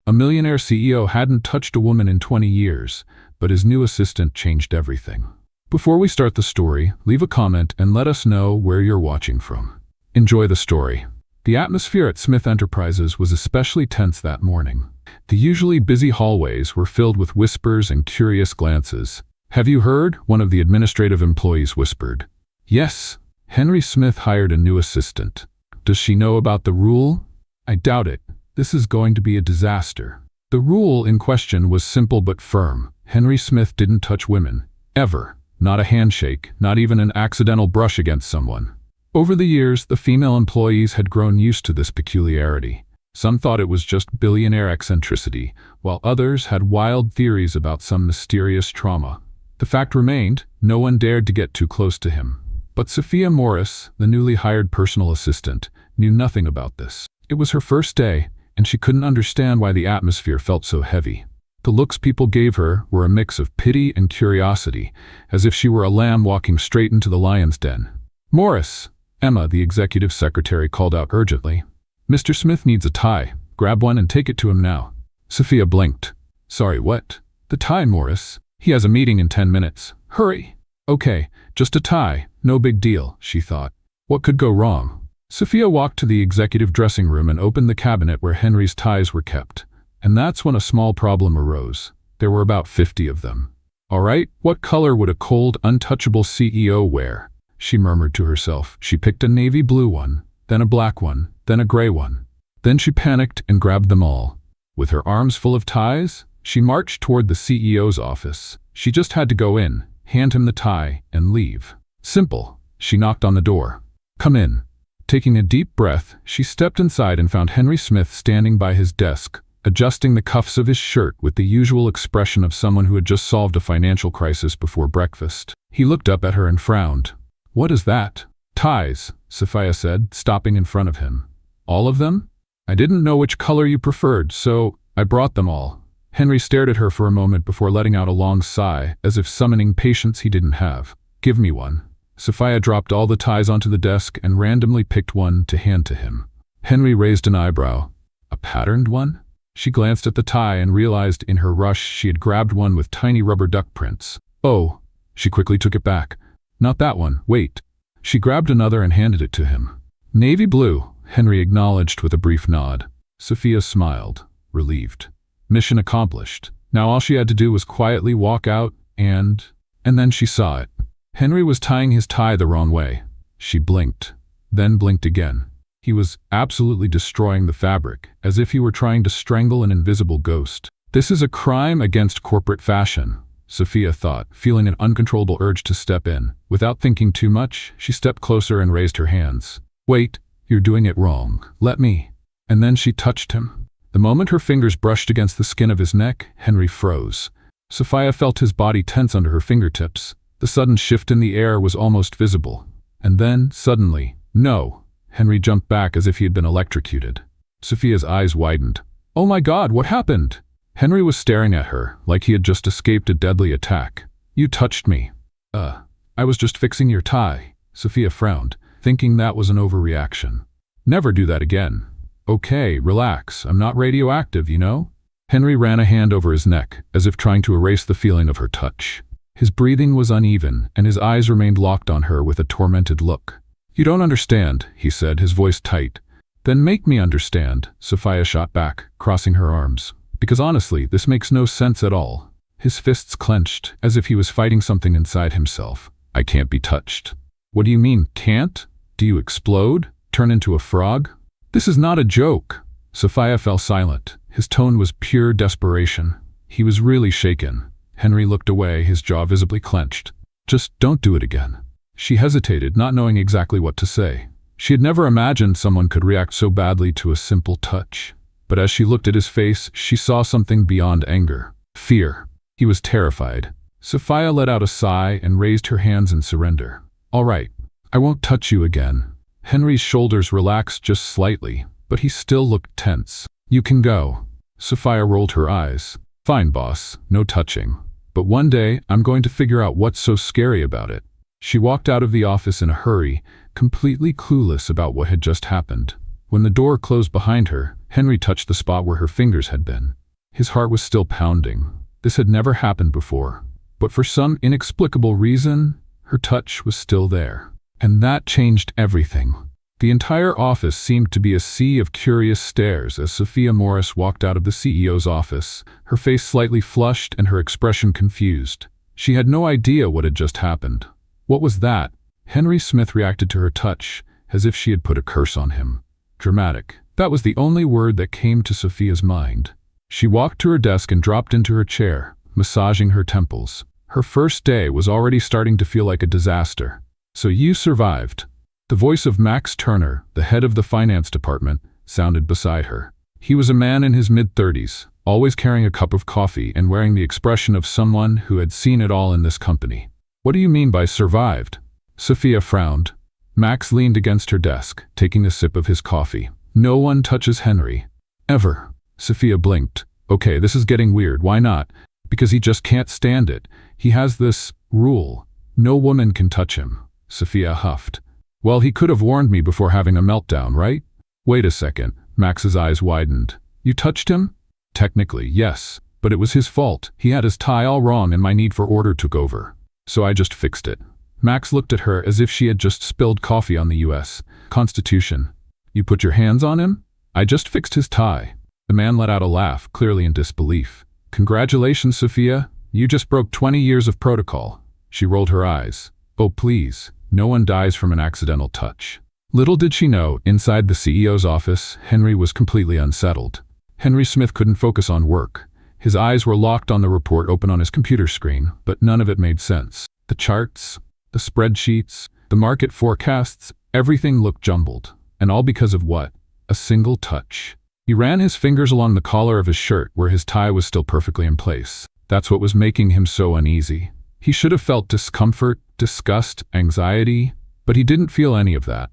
A millionaire CEO hadn't touched a woman in 20 years, but his new assistant changed everything. Before we start the story, leave a comment and let us know where you're watching from. Enjoy the story. The atmosphere at Smith Enterprises was especially tense that morning. The usually busy hallways were filled with whispers and curious glances. "Have you heard?" one of the administrative employees whispered. "Yes. Henry Smith hired a new assistant. Does she know about the rule?" "I doubt it. This is going to be a disaster." The rule in question was simple but firm. Henry Smith didn't touch women. Ever. Not a handshake, not even an accidental brush against someone. Over the years, the female employees had grown used to this peculiarity. Some thought it was just billionaire eccentricity, while others had wild theories about some mysterious trauma. The fact remained, no one dared to get too close to him. But Sophia Morris, the newly hired personal assistant, knew nothing about this. It was her first day, and she couldn't understand why the atmosphere felt so heavy. The looks people gave her were a mix of pity and curiosity, as if she were a lamb walking straight into the lion's den. "Morris," Emma, the executive secretary, called out urgently. "Mr. Smith needs a tie. Grab one and take it to him now." Sophia blinked. "Sorry, what?" "The tie, Morris. He has a meeting in 10 minutes. Hurry." "Okay, just a tie. No big deal," she thought. What could go wrong? Sophia walked to the executive dressing room and opened the cabinet where Henry's ties were kept. And that's when a small problem arose. There were about 50 of them. "All right, what color would a cold, untouchable CEO wear?" she murmured to herself. She picked a navy blue one, then a black one, then a gray one. Then she panicked and grabbed them all. With her arms full of ties, she marched toward the CEO's office. She just had to go in, hand him the tie, and leave. Simple. She knocked on the door. "Come in." Taking a deep breath, she stepped inside and found Henry Smith standing by his desk, adjusting the cuffs of his shirt with the usual expression of someone who had just solved a financial crisis before breakfast. He looked up at her and frowned. "What is that?" "Ties," Sophia said, stopping in front of him. "All of them?" "I didn't know which color you preferred, so I brought them all." Henry stared at her for a moment before letting out a long sigh, as if summoning patience he didn't have. "Give me one." Sophia dropped all the ties onto the desk and randomly picked one to hand to him. Henry raised an eyebrow. "A patterned one?" She glanced at the tie and realized in her rush she had grabbed one with tiny rubber duck prints. "Oh." She quickly took it back. "Not that one, wait." She grabbed another and handed it to him. "Navy blue," Henry acknowledged with a brief nod. Sophia smiled, relieved. Mission accomplished. Now all she had to do was quietly walk out and then she saw it. Henry was tying his tie the wrong way. She blinked, then blinked again. He was absolutely destroying the fabric, as if he were trying to strangle an invisible ghost. "This is a crime against corporate fashion," Sophia thought, feeling an uncontrollable urge to step in. Without thinking too much, she stepped closer and raised her hands. "Wait, you're doing it wrong. Let me." And then she touched him. The moment her fingers brushed against the skin of his neck, Henry froze. Sophia felt his body tense under her fingertips. The sudden shift in the air was almost visible. And then, suddenly, "No." Henry jumped back as if he had been electrocuted. Sophia's eyes widened. "Oh my God, what happened?" Henry was staring at her, like he had just escaped a deadly attack. "You touched me." I was just fixing your tie." Sophia frowned, thinking that was an overreaction. "Never do that again." "Okay, relax. I'm not radioactive, you know?" Henry ran a hand over his neck, as if trying to erase the feeling of her touch. His breathing was uneven, and his eyes remained locked on her with a tormented look. "You don't understand," he said, his voice tight. "Then make me understand," Sophia shot back, crossing her arms. "Because honestly, this makes no sense at all." His fists clenched, as if he was fighting something inside himself. "I can't be touched." "What do you mean, can't? Do you explode? Turn into a frog?" "This is not a joke." Sophia fell silent. His tone was pure desperation. He was really shaken. Henry looked away, his jaw visibly clenched. "Just don't do it again." She hesitated, not knowing exactly what to say. She had never imagined someone could react so badly to a simple touch. But as she looked at his face, she saw something beyond anger. Fear. He was terrified. Sophia let out a sigh and raised her hands in surrender. "All right. I won't touch you again." Henry's shoulders relaxed just slightly, but he still looked tense. "You can go." Sophia rolled her eyes. "Fine, boss. No touching. But one day, I'm going to figure out what's so scary about it." She walked out of the office in a hurry, completely clueless about what had just happened. When the door closed behind her, Henry touched the spot where her fingers had been. His heart was still pounding. This had never happened before. But for some inexplicable reason, her touch was still there. And that changed everything. The entire office seemed to be a sea of curious stares as Sophia Morris walked out of the CEO's office, her face slightly flushed and her expression confused. She had no idea what had just happened. What was that? Henry Smith reacted to her touch, as if she had put a curse on him. Dramatic. That was the only word that came to Sophia's mind. She walked to her desk and dropped into her chair, massaging her temples. Her first day was already starting to feel like a disaster. So you survived. The voice of Max Turner, the head of the finance department, sounded beside her. He was a man in his mid-30s, always carrying a cup of coffee and wearing the expression of someone who had seen it all in this company. What do you mean by survived? Sophia frowned. Max leaned against her desk, taking a sip of his coffee. No one touches Henry. Ever. Sophia blinked. Okay, this is getting weird. Why not? Because he just can't stand it. He has this rule. No woman can touch him. Sophia huffed. Well, he could have warned me before having a meltdown, right? Wait a second. Max's eyes widened. You touched him? Technically, yes. But it was his fault. He had his tie all wrong and my need for order took over. So I just fixed it. Max looked at her as if she had just spilled coffee on the U.S. Constitution. You put your hands on him? I just fixed his tie. The man let out a laugh, clearly in disbelief. Congratulations, Sophia. You just broke 20 years of protocol. She rolled her eyes. Oh, please. No one dies from an accidental touch. Little did she know, inside the CEO's office, Henry was completely unsettled. Henry Smith couldn't focus on work. His eyes were locked on the report open on his computer screen, but none of it made sense. The charts, the spreadsheets, the market forecasts, everything looked jumbled. And all because of what? A single touch. He ran his fingers along the collar of his shirt where his tie was still perfectly in place. That's what was making him so uneasy. He should have felt discomfort, disgust, anxiety, but he didn't feel any of that.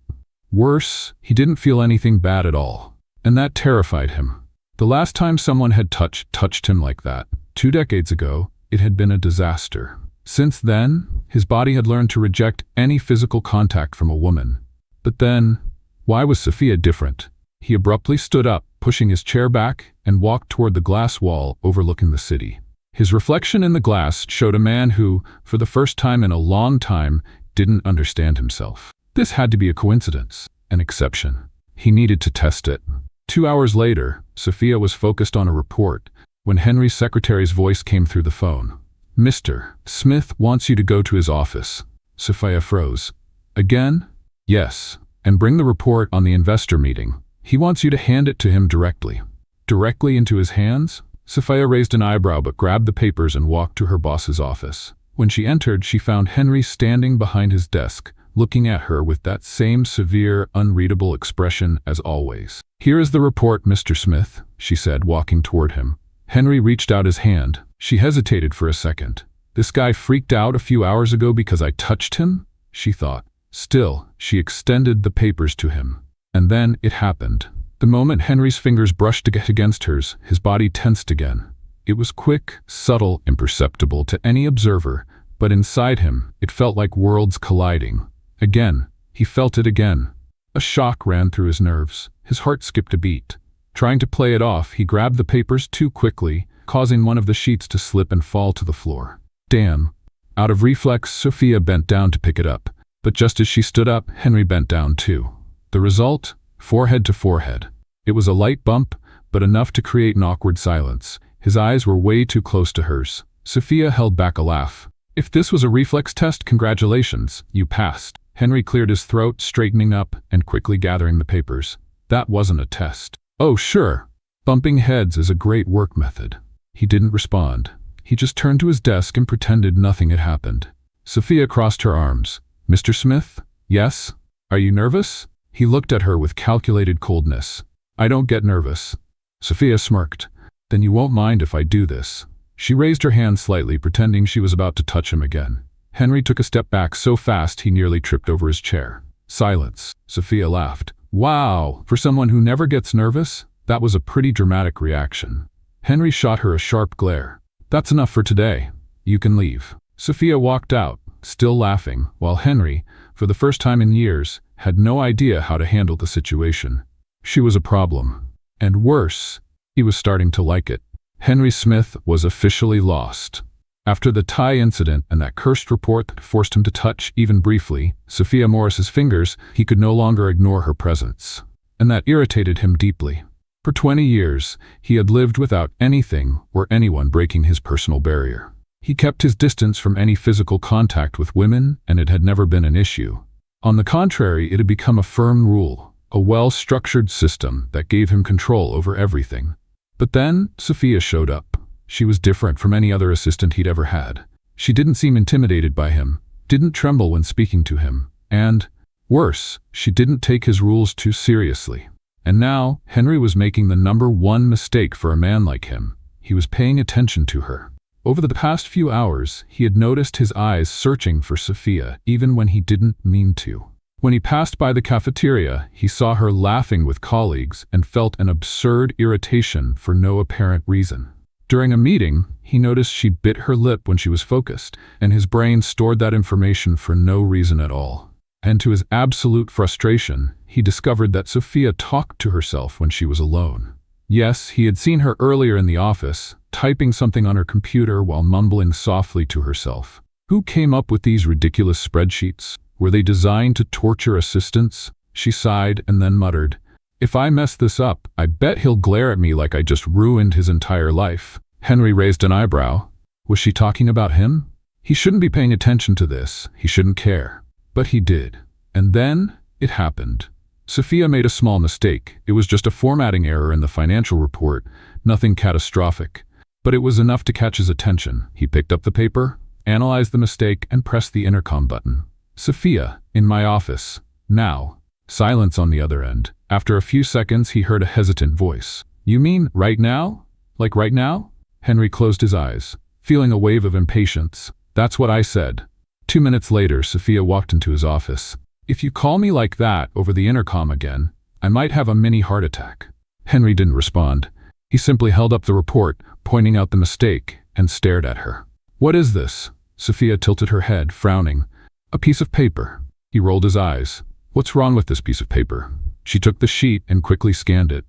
Worse, he didn't feel anything bad at all. And that terrified him. The last time someone had touched him like that, 2 decades ago, it had been a disaster. Since then, his body had learned to reject any physical contact from a woman. But then, why was Sophia different? He abruptly stood up, pushing his chair back, and walked toward the glass wall overlooking the city. His reflection in the glass showed a man who, for the first time in a long time, didn't understand himself. This had to be a coincidence, an exception. He needed to test it. 2 hours later, Sophia was focused on a report when Henry's secretary's voice came through the phone. Mr. Smith wants you to go to his office. Sophia froze. Again? Yes. And bring the report on the investor meeting. He wants you to hand it to him directly. Directly into his hands? Sophia raised an eyebrow but grabbed the papers and walked to her boss's office. When she entered, she found Henry standing behind his desk, looking at her with that same severe, unreadable expression as always. Here is the report, Mr. Smith, she said, walking toward him. Henry reached out his hand. She hesitated for a second. This guy freaked out a few hours ago because I touched him? She thought. Still, she extended the papers to him. And then it happened. The moment Henry's fingers brushed against hers, his body tensed again. It was quick, subtle, imperceptible to any observer, but inside him, it felt like worlds colliding. Again, he felt it again. A shock ran through his nerves. His heart skipped a beat. Trying to play it off, he grabbed the papers too quickly, causing one of the sheets to slip and fall to the floor. Damn. Out of reflex, Sophia bent down to pick it up. But just as she stood up, Henry bent down too. The result? Forehead to forehead. It was a light bump, but enough to create an awkward silence. His eyes were way too close to hers. Sophia held back a laugh. If this was a reflex test, congratulations, you passed. Henry cleared his throat, straightening up and quickly gathering the papers. That wasn't a test. Oh, sure. Bumping heads is a great work method. He didn't respond. He just turned to his desk and pretended nothing had happened. Sophia crossed her arms. Mr. Smith? Yes? Are you nervous? He looked at her with calculated coldness. I don't get nervous. Sophia smirked. Then you won't mind if I do this. She raised her hand slightly, pretending she was about to touch him again. Henry took a step back so fast he nearly tripped over his chair. Silence. Sophia laughed. Wow, for someone who never gets nervous, that was a pretty dramatic reaction. Henry shot her a sharp glare. That's enough for today. You can leave. Sophia walked out, still laughing, while Henry, for the first time in years, had no idea how to handle the situation. She was a problem. And worse, he was starting to like it. Henry Smith was officially lost. After the tie incident and that cursed report that forced him to touch, even briefly, Sophia Morris's fingers, he could no longer ignore her presence. And that irritated him deeply. For 20 years, he had lived without anything or anyone breaking his personal barrier. He kept his distance from any physical contact with women, and it had never been an issue. On the contrary, it had become a firm rule, a well-structured system that gave him control over everything. But then, Sophia showed up. She was different from any other assistant he'd ever had. She didn't seem intimidated by him, didn't tremble when speaking to him, and, worse, she didn't take his rules too seriously. And now, Henry was making the #1 mistake for a man like him. He was paying attention to her. Over the past few hours, he had noticed his eyes searching for Sophia, even when he didn't mean to. When he passed by the cafeteria, he saw her laughing with colleagues and felt an absurd irritation for no apparent reason. During a meeting, he noticed she bit her lip when she was focused, and his brain stored that information for no reason at all. And to his absolute frustration, he discovered that Sophia talked to herself when she was alone. Yes, he had seen her earlier in the office, typing something on her computer while mumbling softly to herself. Who came up with these ridiculous spreadsheets? Were they designed to torture assistants? She sighed and then muttered, "If I mess this up, I bet he'll glare at me like I just ruined his entire life." Henry raised an eyebrow. Was she talking about him? He shouldn't be paying attention to this. He shouldn't care. But he did. And then it happened. Sophia made a small mistake. It was just a formatting error in the financial report, nothing catastrophic. But it was enough to catch his attention. He picked up the paper, analyzed the mistake, and pressed the intercom button. "Sophia, in my office. Now." Silence on the other end. After a few seconds, he heard a hesitant voice. "You mean right now? Like right now?" Henry closed his eyes, feeling a wave of impatience. "That's what I said." 2 minutes later, Sophia walked into his office. "If you call me like that over the intercom again, I might have a mini heart attack." Henry didn't respond. He simply held up the report, pointing out the mistake, and stared at her. "What is this?" Sophia tilted her head, frowning. "A piece of paper." He rolled his eyes. "What's wrong with this piece of paper?" She took the sheet and quickly scanned it.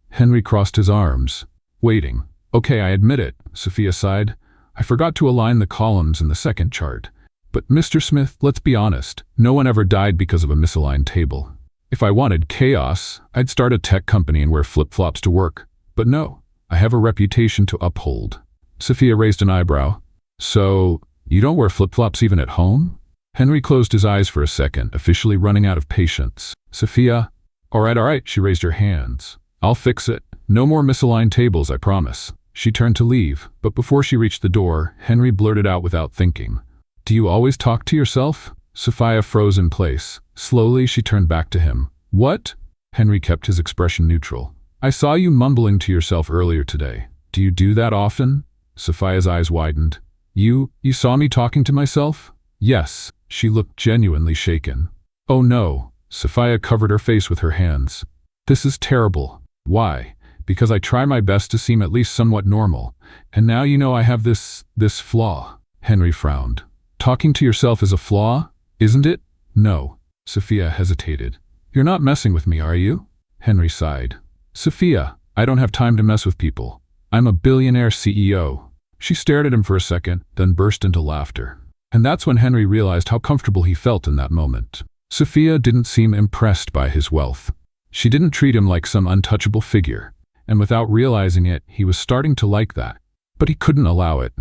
Henry crossed his arms, waiting. "Okay, I admit it," Sophia sighed. "I forgot to align the columns in the second chart. But Mr. Smith, let's be honest, no one ever died because of a misaligned table. If I wanted chaos, I'd start a tech company and wear flip-flops to work. But no, I have a reputation to uphold." Sophia raised an eyebrow. "So, you don't wear flip-flops even at home?" Henry closed his eyes for a second, officially running out of patience. "Sophia, all right, she raised her hands. "I'll fix it. No more misaligned tables, I promise." She turned to leave, but before she reached the door, Henry blurted out without thinking, "Do you always talk to yourself?" Sophia froze in place. Slowly, she turned back to him. "What?" Henry kept his expression neutral. "I saw you mumbling to yourself earlier today. Do you do that often?" Sophia's eyes widened. You saw me talking to myself?" "Yes." She looked genuinely shaken. "Oh no." Sophia covered her face with her hands. "This is terrible." "Why?" "Because I try my best to seem at least somewhat normal. And now you know I have this flaw." Henry frowned. "Talking to yourself is a flaw, isn't it?" "No." Sophia hesitated. "You're not messing with me, are you?" Henry sighed. "Sophia, I don't have time to mess with people. I'm a billionaire CEO." She stared at him for a second, then burst into laughter. And that's when Henry realized how comfortable he felt in that moment. Sophia didn't seem impressed by his wealth. She didn't treat him like some untouchable figure, and without realizing it, he was starting to like that. But he couldn't allow it.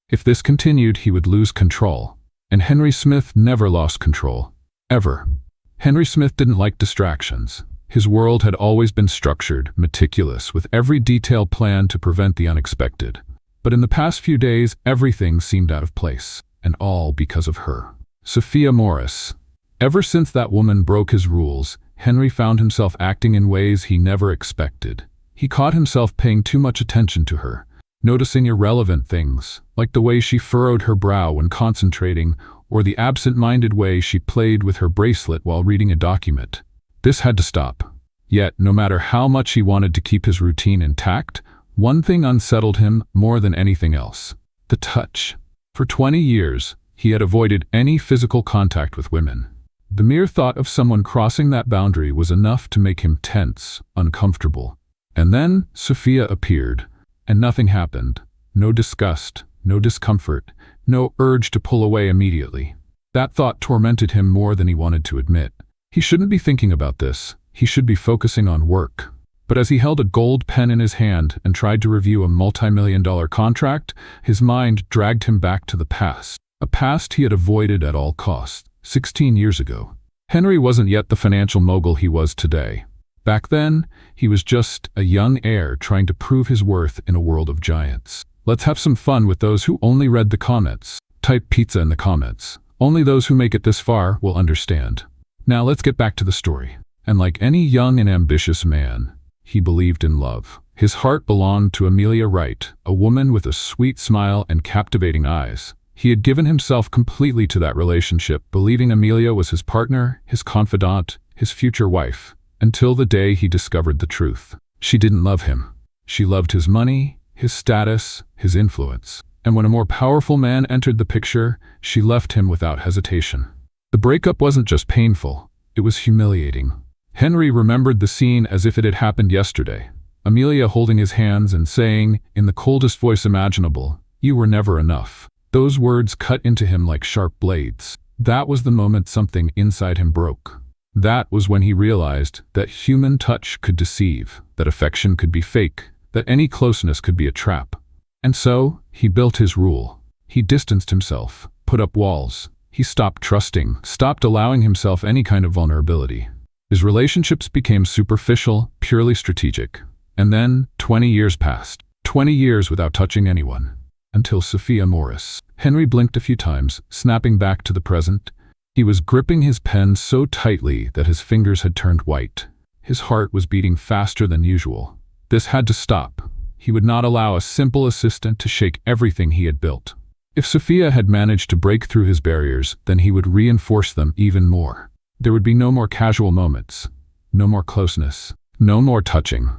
If this continued, he would lose control. And Henry Smith never lost control. Ever. Henry Smith didn't like distractions. His world had always been structured, meticulous, with every detail planned to prevent the unexpected. But in the past few days, everything seemed out of place, and all because of her. Sophia Morris. Ever since that woman broke his rules, Henry found himself acting in ways he never expected. He caught himself paying too much attention to her, noticing irrelevant things, like the way she furrowed her brow when concentrating, or the absent-minded way she played with her bracelet while reading a document. This had to stop. Yet, no matter how much he wanted to keep his routine intact, one thing unsettled him more than anything else: the touch. For 20 years, he had avoided any physical contact with women. The mere thought of someone crossing that boundary was enough to make him tense, uncomfortable. And then Sophia appeared, and nothing happened. No disgust, no discomfort, no urge to pull away immediately. That thought tormented him more than he wanted to admit. He shouldn't be thinking about this. He should be focusing on work. But as he held a gold pen in his hand and tried to review a multi-million-dollar contract, his mind dragged him back to the past. A past he had avoided at all costs. 16 years ago. Henry wasn't yet the financial mogul he was today. Back then, he was just a young heir trying to prove his worth in a world of giants. Let's have some fun with those who only read the comments. Type pizza in the comments. Only those who make it this far will understand. Now let's get back to the story. And like any young and ambitious man, he believed in love. His heart belonged to Amelia Wright, a woman with a sweet smile and captivating eyes. He had given himself completely to that relationship, believing Amelia was his partner, his confidant, his future wife, until the day he discovered the truth. She didn't love him. She loved his money, his status, his influence. And when a more powerful man entered the picture, she left him without hesitation. The breakup wasn't just painful, it was humiliating. Henry remembered the scene as if it had happened yesterday. Amelia holding his hands and saying, in the coldest voice imaginable, "You were never enough." Those words cut into him like sharp blades. That was the moment something inside him broke. That was when he realized that human touch could deceive, that affection could be fake, that any closeness could be a trap. And so, he built his rule. He distanced himself, put up walls. He stopped trusting, stopped allowing himself any kind of vulnerability. His relationships became superficial, purely strategic. And then, 20 years passed. 20 years without touching anyone. Until Sophia Morris. Henry blinked a few times, snapping back to the present. He was gripping his pen so tightly that his fingers had turned white. His heart was beating faster than usual. This had to stop. He would not allow a simple assistant to shake everything he had built. If Sophia had managed to break through his barriers, then he would reinforce them even more. There would be no more casual moments, no more closeness, no more touching.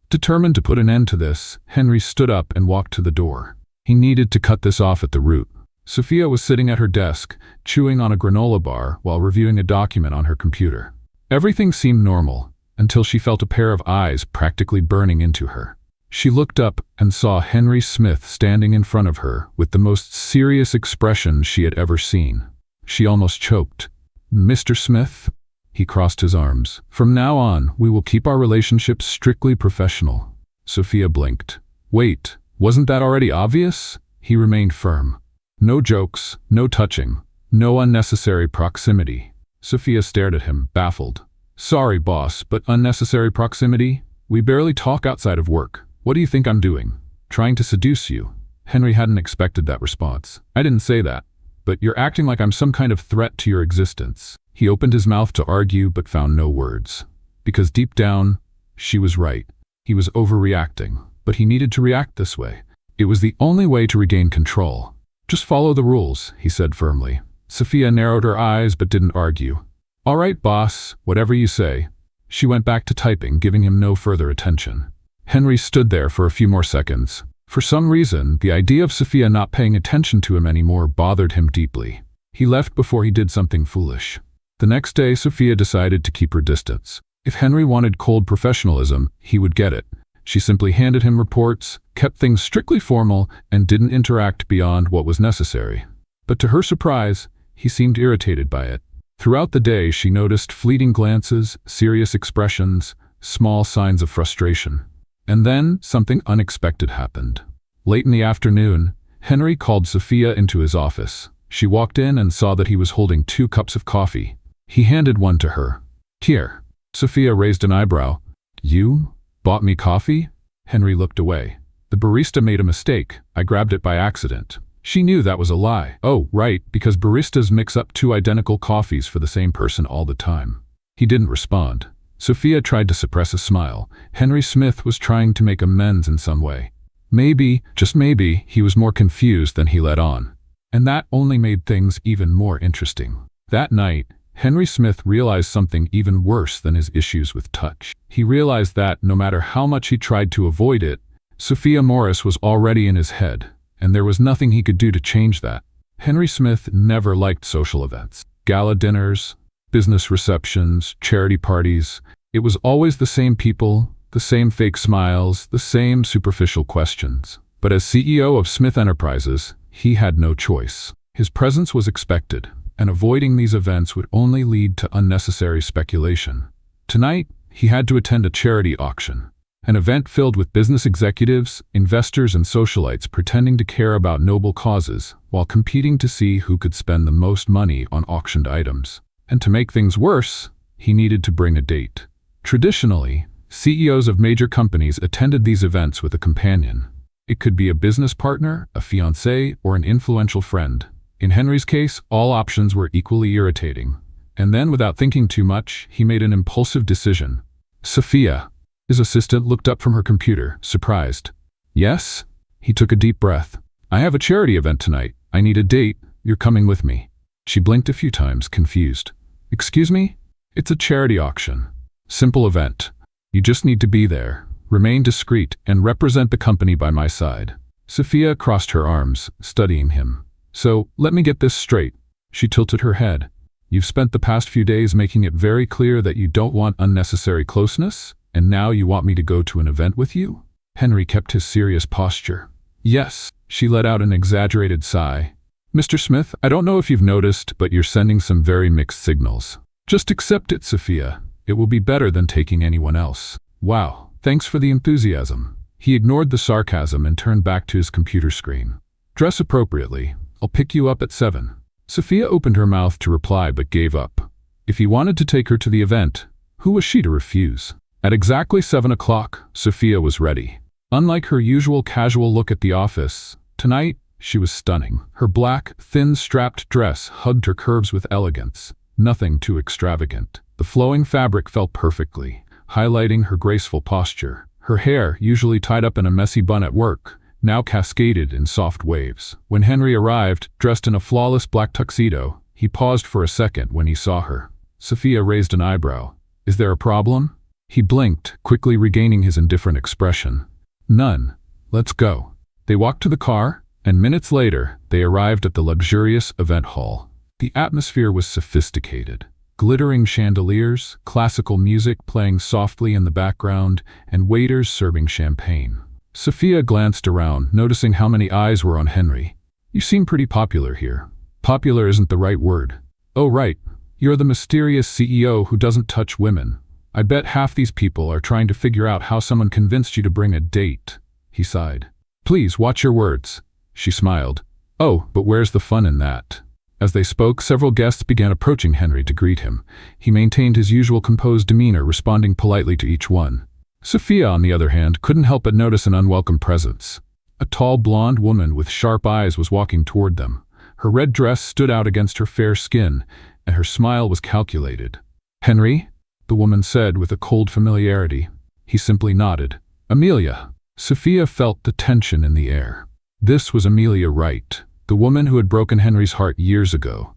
Determined to put an end to this, Henry stood up and walked to the door. He needed to cut this off at the root. Sophia was sitting at her desk, chewing on a granola bar while reviewing a document on her computer. Everything seemed normal, until she felt a pair of eyes practically burning into her. She looked up and saw Henry Smith standing in front of her with the most serious expression she had ever seen. She almost choked. "Mr. Smith?" He crossed his arms. "From now on, we will keep our relationship strictly professional." Sophia blinked. "Wait, wasn't that already obvious?" He remained firm. "No jokes, no touching, no unnecessary proximity." Sophia stared at him, baffled. "Sorry, boss, but unnecessary proximity? We barely talk outside of work. What do you think I'm doing? Trying to seduce you?" Henry hadn't expected that response. "I didn't say that, but you're acting like I'm some kind of threat to your existence." He opened his mouth to argue but found no words. Because deep down, she was right. He was overreacting, but he needed to react this way. It was the only way to regain control. "Just follow the rules," he said firmly. Sophia narrowed her eyes but didn't argue. "All right, boss, whatever you say." She went back to typing, giving him no further attention. Henry stood there for a few more seconds. For some reason, the idea of Sophia not paying attention to him anymore bothered him deeply. He left before he did something foolish. The next day, Sophia decided to keep her distance. If Henry wanted cold professionalism, he would get it. She simply handed him reports, kept things strictly formal, and didn't interact beyond what was necessary. But to her surprise, he seemed irritated by it. Throughout the day, she noticed fleeting glances, serious expressions, small signs of frustration. And then, something unexpected happened. Late in the afternoon, Henry called Sophia into his office. She walked in and saw that he was holding 2 cups of coffee. He handed one to her. "Here." Sophia raised an eyebrow. "You bought me coffee?" Henry looked away. "The barista made a mistake. I grabbed it by accident." She knew that was a lie. "Oh, right, because baristas mix up 2 identical coffees for the same person all the time." He didn't respond. Sophia tried to suppress a smile. Henry Smith was trying to make amends in some way. Maybe, just maybe, he was more confused than he let on. And that only made things even more interesting. That night, Henry Smith realized something even worse than his issues with touch. He realized that, no matter how much he tried to avoid it, Sophia Morris was already in his head, and there was nothing he could do to change that. Henry Smith never liked social events. Gala dinners, business receptions, charity parties. It was always the same people, The same fake smiles, the same superficial questions. But as CEO of Smith Enterprises, he had no choice. His presence was expected, and avoiding these events would only lead to unnecessary speculation. Tonight, he had to attend a charity auction, an event filled with business executives, investors, and socialites pretending to care about noble causes while competing to see who could spend the most money on auctioned items. And to make things worse, he needed to bring a date. Traditionally, CEOs of major companies attended these events with a companion. It could be a business partner, a fiancé, or an influential friend. In Henry's case, all options were equally irritating. And then, without thinking too much, he made an impulsive decision. Sophia. His assistant looked up from her computer, surprised. Yes? He took a deep breath. I have a charity event tonight. I need a date. You're coming with me. She blinked a few times, confused. Excuse me? It's a charity auction. Simple event. You just need to be there, remain discreet, and represent the company by my side. Sophia crossed her arms, studying him. So, let me get this straight. She tilted her head. You've spent the past few days making it very clear that you don't want unnecessary closeness, and now you want me to go to an event with you? Henry kept his serious posture. Yes, she let out an exaggerated sigh. Mr. Smith, I don't know if you've noticed, but you're sending some very mixed signals. Just accept it, Sophia. It will be better than taking anyone else. Wow, thanks for the enthusiasm. He ignored the sarcasm and turned back to his computer screen. Dress appropriately. I'll pick you up at 7. Sophia opened her mouth to reply but gave up. If he wanted to take her to the event, who was she to refuse? At exactly 7 o'clock, Sophia was ready. Unlike her usual casual look at the office, tonight she was stunning. Her black, thin-strapped dress hugged her curves with elegance. Nothing too extravagant. The flowing fabric fell perfectly, highlighting her graceful posture. Her hair, usually tied up in a messy bun at work, now cascaded in soft waves. When Henry arrived, dressed in a flawless black tuxedo, he paused for a second when he saw her. Sophia raised an eyebrow. Is there a problem? He blinked, quickly regaining his indifferent expression. None. Let's go. They walked to the car, and minutes later, they arrived at the luxurious event hall. The atmosphere was sophisticated. Glittering chandeliers, classical music playing softly in the background, and waiters serving champagne. Sophia glanced around, noticing how many eyes were on Henry. You seem pretty popular here. Popular isn't the right word. Oh right, you're the mysterious CEO who doesn't touch women. I bet half these people are trying to figure out how someone convinced you to bring a date. He sighed. Please watch your words. She smiled. Oh, but where's the fun in that? As they spoke, several guests began approaching Henry to greet him. He maintained his usual composed demeanor, responding politely to each one. Sophia, on the other hand, couldn't help but notice an unwelcome presence. A tall blonde woman with sharp eyes was walking toward them. Her red dress stood out against her fair skin, and her smile was calculated. Henry? The woman said with a cold familiarity. He simply nodded. Amelia. Sophia felt the tension in the air. This was Amelia Wright, the woman who had broken Henry's heart years ago.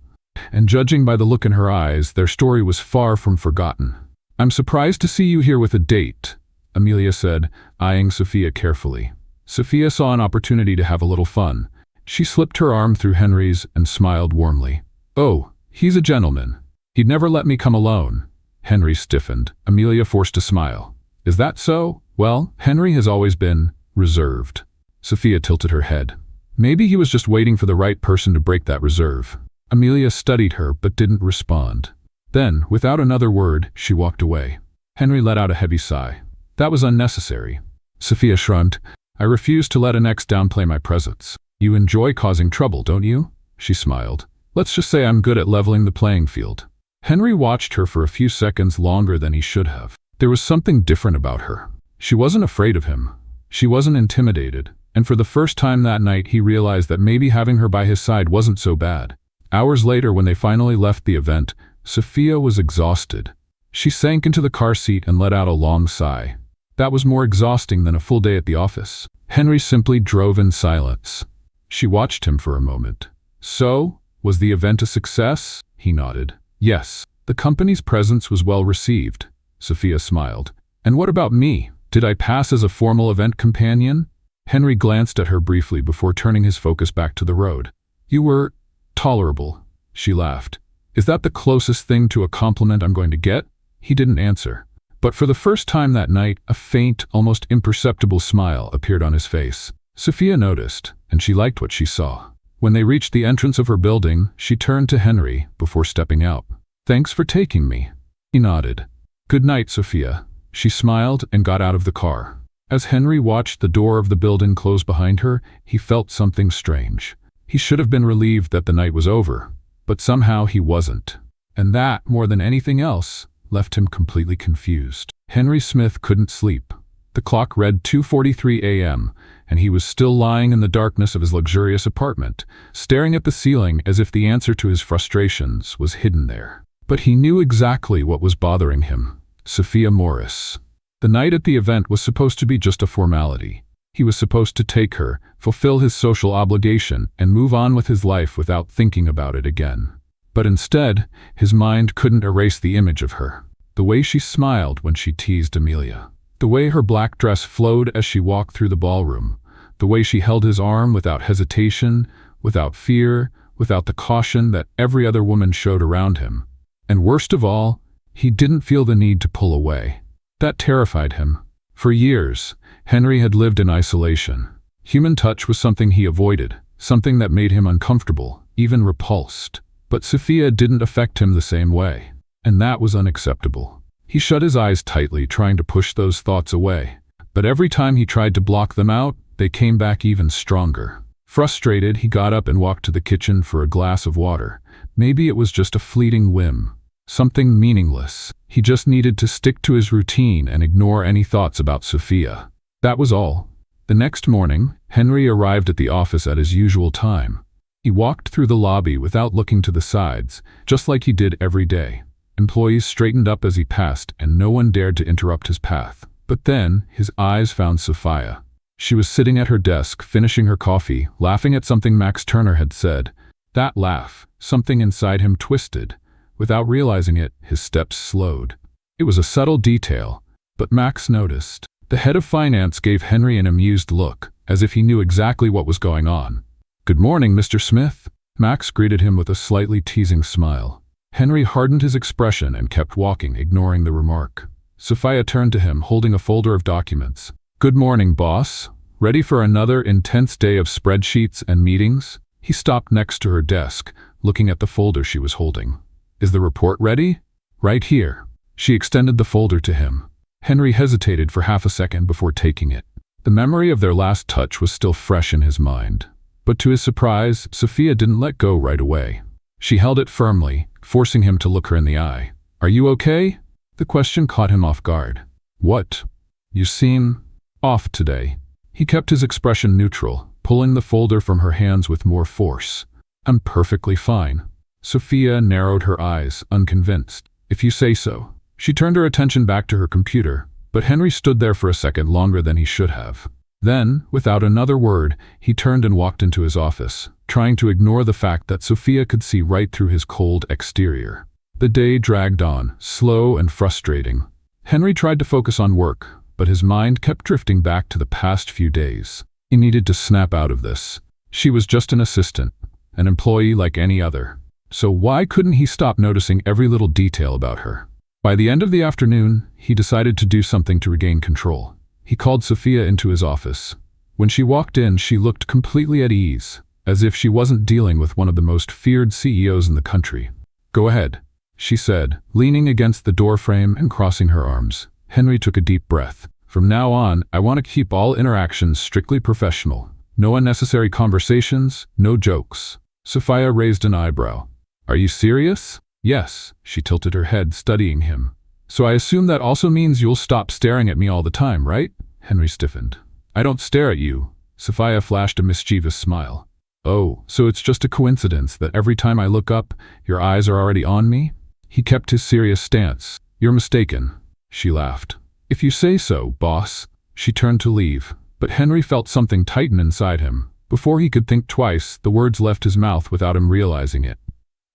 And judging by the look in her eyes, their story was far from forgotten. I'm surprised to see you here with a date, Amelia said, eyeing Sophia carefully. Sophia saw an opportunity to have a little fun. She slipped her arm through Henry's and smiled warmly. Oh, he's a gentleman. He'd never let me come alone. Henry stiffened. Amelia forced a smile. Is that so? Well, Henry has always been reserved. Sophia tilted her head. Maybe he was just waiting for the right person to break that reserve. Amelia studied her but didn't respond. Then, without another word, she walked away. Henry let out a heavy sigh. That was unnecessary. Sophia shrugged. I refuse to let an ex downplay my presence. You enjoy causing trouble, don't you? She smiled. Let's just say I'm good at leveling the playing field. Henry watched her for a few seconds longer than he should have. There was something different about her. She wasn't afraid of him. She wasn't intimidated. And for the first time that night, he realized that maybe having her by his side wasn't so bad. Hours later, when they finally left the event, Sophia was exhausted. She sank into the car seat and let out a long sigh. That was more exhausting than a full day at the office. Henry simply drove in silence. She watched him for a moment. So, was the event a success? He nodded. Yes, the company's presence was well received. Sophia smiled. And what about me? Did I pass as a formal event companion? Henry glanced at her briefly before turning his focus back to the road. You were tolerable, she laughed. Is that the closest thing to a compliment I'm going to get? He didn't answer. But for the first time that night, a faint, almost imperceptible smile appeared on his face. Sophia noticed, and she liked what she saw. When they reached the entrance of her building, she turned to Henry before stepping out. "Thanks for taking me." He nodded. "Good night, Sophia." She smiled and got out of the car. As Henry watched the door of the building close behind her, he felt something strange. He should have been relieved that the night was over, but somehow he wasn't. And that, more than anything else, left him completely confused. Henry Smith couldn't sleep. The clock read 2:43 a.m., and he was still lying in the darkness of his luxurious apartment, staring at the ceiling as if the answer to his frustrations was hidden there. But he knew exactly what was bothering him: Sophia Morris. The night at the event was supposed to be just a formality. He was supposed to take her, fulfill his social obligation, and move on with his life without thinking about it again. But instead, his mind couldn't erase the image of her. The way she smiled when she teased Amelia. The way her black dress flowed as she walked through the ballroom. The way she held his arm without hesitation, without fear, without the caution that every other woman showed around him. And worst of all, he didn't feel the need to pull away. That terrified him. For years, Henry had lived in isolation. Human touch was something he avoided, something that made him uncomfortable, even repulsed. But Sophia didn't affect him the same way, and that was unacceptable. He shut his eyes tightly, trying to push those thoughts away. But every time he tried to block them out, they came back even stronger. Frustrated, he got up and walked to the kitchen for a glass of water. Maybe it was just a fleeting whim, something meaningless. He just needed to stick to his routine and ignore any thoughts about Sophia. That was all. The next morning, Henry arrived at the office at his usual time. He walked through the lobby without looking to the sides, just like he did every day. Employees straightened up as he passed, and no one dared to interrupt his path. But then, his eyes found Sophia. She was sitting at her desk, finishing her coffee, laughing at something Max Turner had said. That laugh, something inside him twisted. Without realizing it, his steps slowed. It was a subtle detail, but Max noticed. The head of finance gave Henry an amused look, as if he knew exactly what was going on. "Good morning, Mr. Smith." Max greeted him with a slightly teasing smile. Henry hardened his expression and kept walking, ignoring the remark. Sophia turned to him, holding a folder of documents. "Good morning, boss. Ready for another intense day of spreadsheets and meetings?" He stopped next to her desk, looking at the folder she was holding. "Is the report ready?" "Right here." She extended the folder to him. Henry hesitated for half a second before taking it. The memory of their last touch was still fresh in his mind. But to his surprise, Sophia didn't let go right away. She held it firmly, forcing him to look her in the eye. "Are you okay?" The question caught him off guard. "What? You seem off today." He kept his expression neutral, pulling the folder from her hands with more force. "I'm perfectly fine." Sophia narrowed her eyes, unconvinced. "If you say so." She turned her attention back to her computer, but Henry stood there for a second longer than he should have. Then, without another word, he turned and walked into his office, trying to ignore the fact that Sophia could see right through his cold exterior. The day dragged on, slow and frustrating. Henry tried to focus on work, but his mind kept drifting back to the past few days. He needed to snap out of this. She was just an assistant, an employee like any other. So why couldn't he stop noticing every little detail about her? By the end of the afternoon, he decided to do something to regain control. He called Sophia into his office. When she walked in, she looked completely at ease, as if she wasn't dealing with one of the most feared CEOs in the country. "Go ahead," she said, leaning against the doorframe and crossing her arms. Henry took a deep breath. "From now on, I want to keep all interactions strictly professional. No unnecessary conversations, no jokes." Sophia raised an eyebrow. "Are you serious?" "Yes," she tilted her head, studying him. "So I assume that also means you'll stop staring at me all the time, right?" Henry stiffened. "I don't stare at you." Sophia flashed a mischievous smile. "Oh, so it's just a coincidence that every time I look up, your eyes are already on me?" He kept his serious stance. "You're mistaken." She laughed. "If you say so, boss." She turned to leave, but Henry felt something tighten inside him. Before he could think twice, the words left his mouth without him realizing it.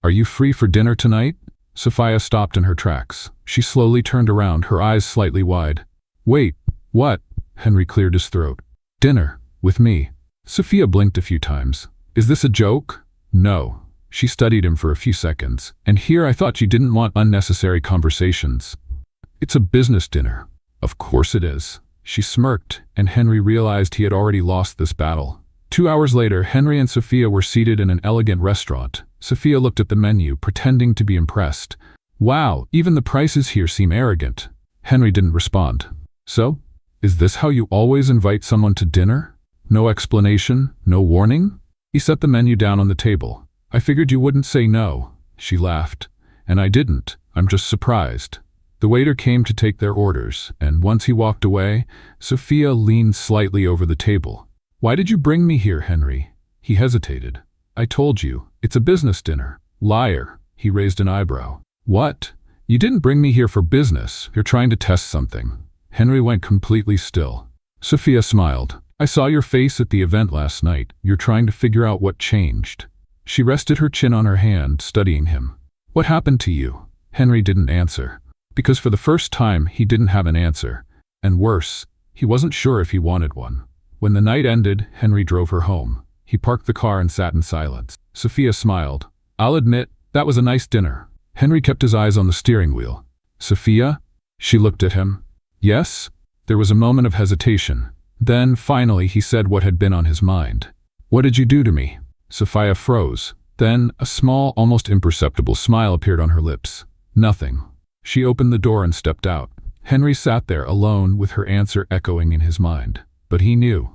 "Are you free for dinner tonight?" Sophia stopped in her tracks. She slowly turned around, her eyes slightly wide. "Wait, what?" Henry cleared his throat. "Dinner, with me." Sophia blinked a few times. "Is this a joke?" "No." She studied him for a few seconds. "And here I thought you didn't want unnecessary conversations." It's a business dinner. Of course it is. She smirked, and Henry realized he had already lost this battle. 2 hours later, Henry and Sophia were seated in an elegant restaurant. Sophia looked at the menu, pretending to be impressed. Wow, even the prices here seem arrogant. Henry didn't respond. So, is this how you always invite someone to dinner? No explanation, no warning? He set the menu down on the table. I figured you wouldn't say no. She laughed. And I didn't. I'm just surprised. The waiter came to take their orders, and once he walked away, Sophia leaned slightly over the table. Why did you bring me here, Henry? He hesitated. I told you, it's a business dinner. Liar. He raised an eyebrow. What? You didn't bring me here for business. You're trying to test something. Henry went completely still. Sophia smiled. I saw your face at the event last night. You're trying to figure out what changed. She rested her chin on her hand, studying him. What happened to you? Henry didn't answer. Because for the first time, he didn't have an answer. And worse, he wasn't sure if he wanted one. When the night ended, Henry drove her home. He parked the car and sat in silence. Sophia smiled. I'll admit, that was a nice dinner. Henry kept his eyes on the steering wheel. Sophia? She looked at him. Yes? There was a moment of hesitation. Then, finally, he said what had been on his mind. What did you do to me? Sophia froze. Then, a small, almost imperceptible smile appeared on her lips. Nothing. She opened the door and stepped out. Henry sat there alone with her answer echoing in his mind. But he knew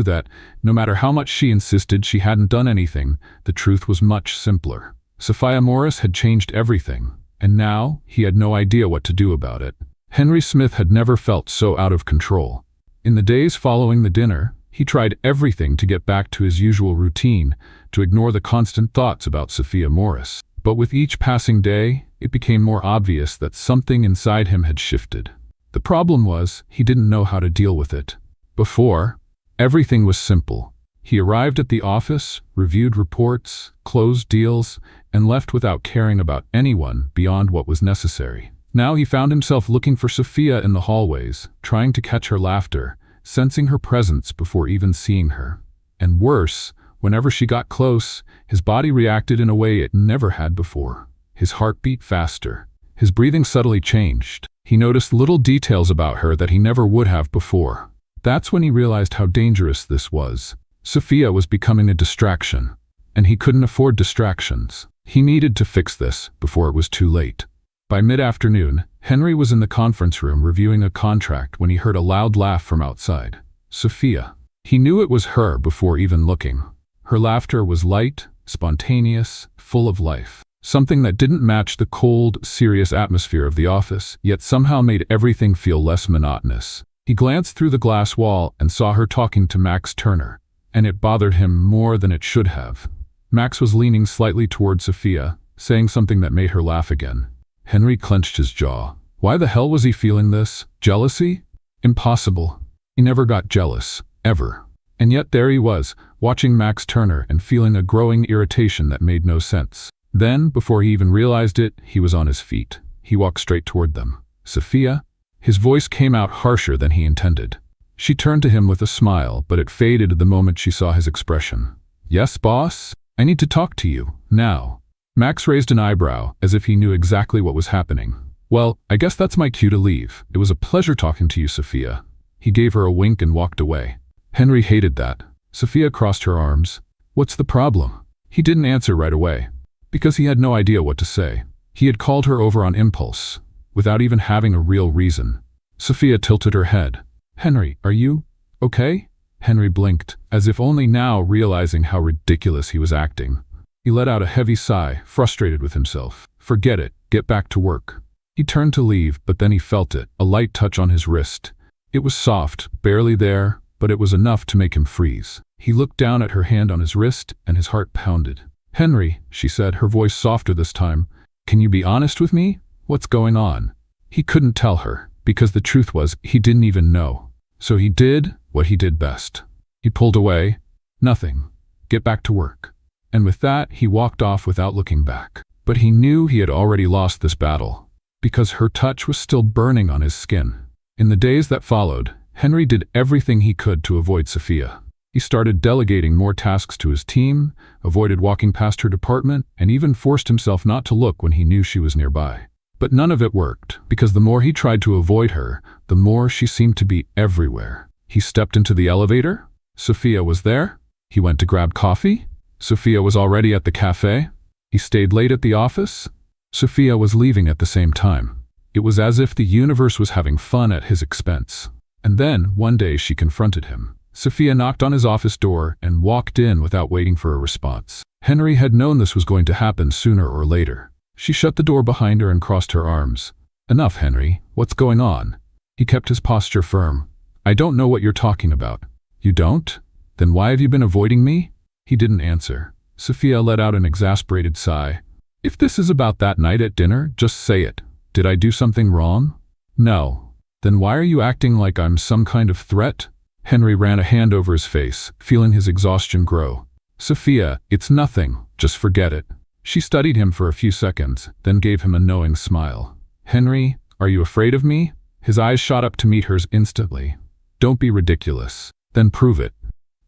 that, no matter how much she insisted she hadn't done anything, the truth was much simpler. Sophia Morris had changed everything, and now he had no idea what to do about it. Henry Smith had never felt so out of control. In the days following the dinner, he tried everything to get back to his usual routine, to ignore the constant thoughts about Sophia Morris. But with each passing day, it became more obvious that something inside him had shifted. The problem was, he didn't know how to deal with it. Before, everything was simple. He arrived at the office, reviewed reports, closed deals, and left without caring about anyone beyond what was necessary. Now he found himself looking for Sophia in the hallways, trying to catch her laughter, sensing her presence before even seeing her. And worse, whenever she got close, his body reacted in a way it never had before. His heart beat faster. His breathing subtly changed. He noticed little details about her that he never would have before. That's when he realized how dangerous this was. Sophia was becoming a distraction, and he couldn't afford distractions. He needed to fix this before it was too late. By mid-afternoon, Henry was in the conference room reviewing a contract when he heard a loud laugh from outside. Sophia. He knew it was her before even looking. Her laughter was light, spontaneous, full of life. Something that didn't match the cold, serious atmosphere of the office, yet somehow made everything feel less monotonous. He glanced through the glass wall and saw her talking to Max Turner, and it bothered him more than it should have. Max was leaning slightly toward Sophia, saying something that made her laugh again. Henry clenched his jaw. Why the hell was he feeling this? Jealousy? Impossible. He never got jealous, ever. And yet there he was, watching Max Turner and feeling a growing irritation that made no sense. Then, before he even realized it, he was on his feet. He walked straight toward them. Sophia? His voice came out harsher than he intended. She turned to him with a smile, but it faded the moment she saw his expression. Yes, boss? I need to talk to you, now. Max raised an eyebrow, as if he knew exactly what was happening. Well, I guess that's my cue to leave. It was a pleasure talking to you, Sophia. He gave her a wink and walked away. Henry hated that. Sophia crossed her arms. What's the problem? He didn't answer right away, because he had no idea what to say. He had called her over on impulse, without even having a real reason. Sophia tilted her head. Henry, are you okay? Henry blinked, as if only now realizing how ridiculous he was acting. He let out a heavy sigh, frustrated with himself. Forget it, get back to work. He turned to leave, but then he felt it, a light touch on his wrist. It was soft, barely there, but it was enough to make him freeze. He looked down at her hand on his wrist, and his heart pounded. Henry, she said, her voice softer this time, can you be honest with me? What's going on? He couldn't tell her, because the truth was he didn't even know. So he did what he did best. He pulled away. Nothing. Get back to work. And with that, he walked off without looking back. But he knew he had already lost this battle, because her touch was still burning on his skin. In the days that followed, Henry did everything he could to avoid Sophia. He started delegating more tasks to his team, avoided walking past her department, and even forced himself not to look when he knew she was nearby. But none of it worked, because the more he tried to avoid her, the more she seemed to be everywhere. He stepped into the elevator. Sophia was there. He went to grab coffee. Sophia was already at the cafe. He stayed late at the office. Sophia was leaving at the same time. It was as if the universe was having fun at his expense. And then, one day, she confronted him. Sophia knocked on his office door and walked in without waiting for a response. Henry had known this was going to happen sooner or later. She shut the door behind her and crossed her arms. "Enough, Henry. What's going on?" He kept his posture firm. "I don't know what you're talking about." "You don't? Then why have you been avoiding me?" He didn't answer. Sophia let out an exasperated sigh. "If this is about that night at dinner, just say it. Did I do something wrong?" "No." "Then why are you acting like I'm some kind of threat?" Henry ran a hand over his face, feeling his exhaustion grow. "Sophia, it's nothing. Just forget it." She studied him for a few seconds, then gave him a knowing smile. "Henry, are you afraid of me?" His eyes shot up to meet hers instantly. "Don't be ridiculous. Then prove it."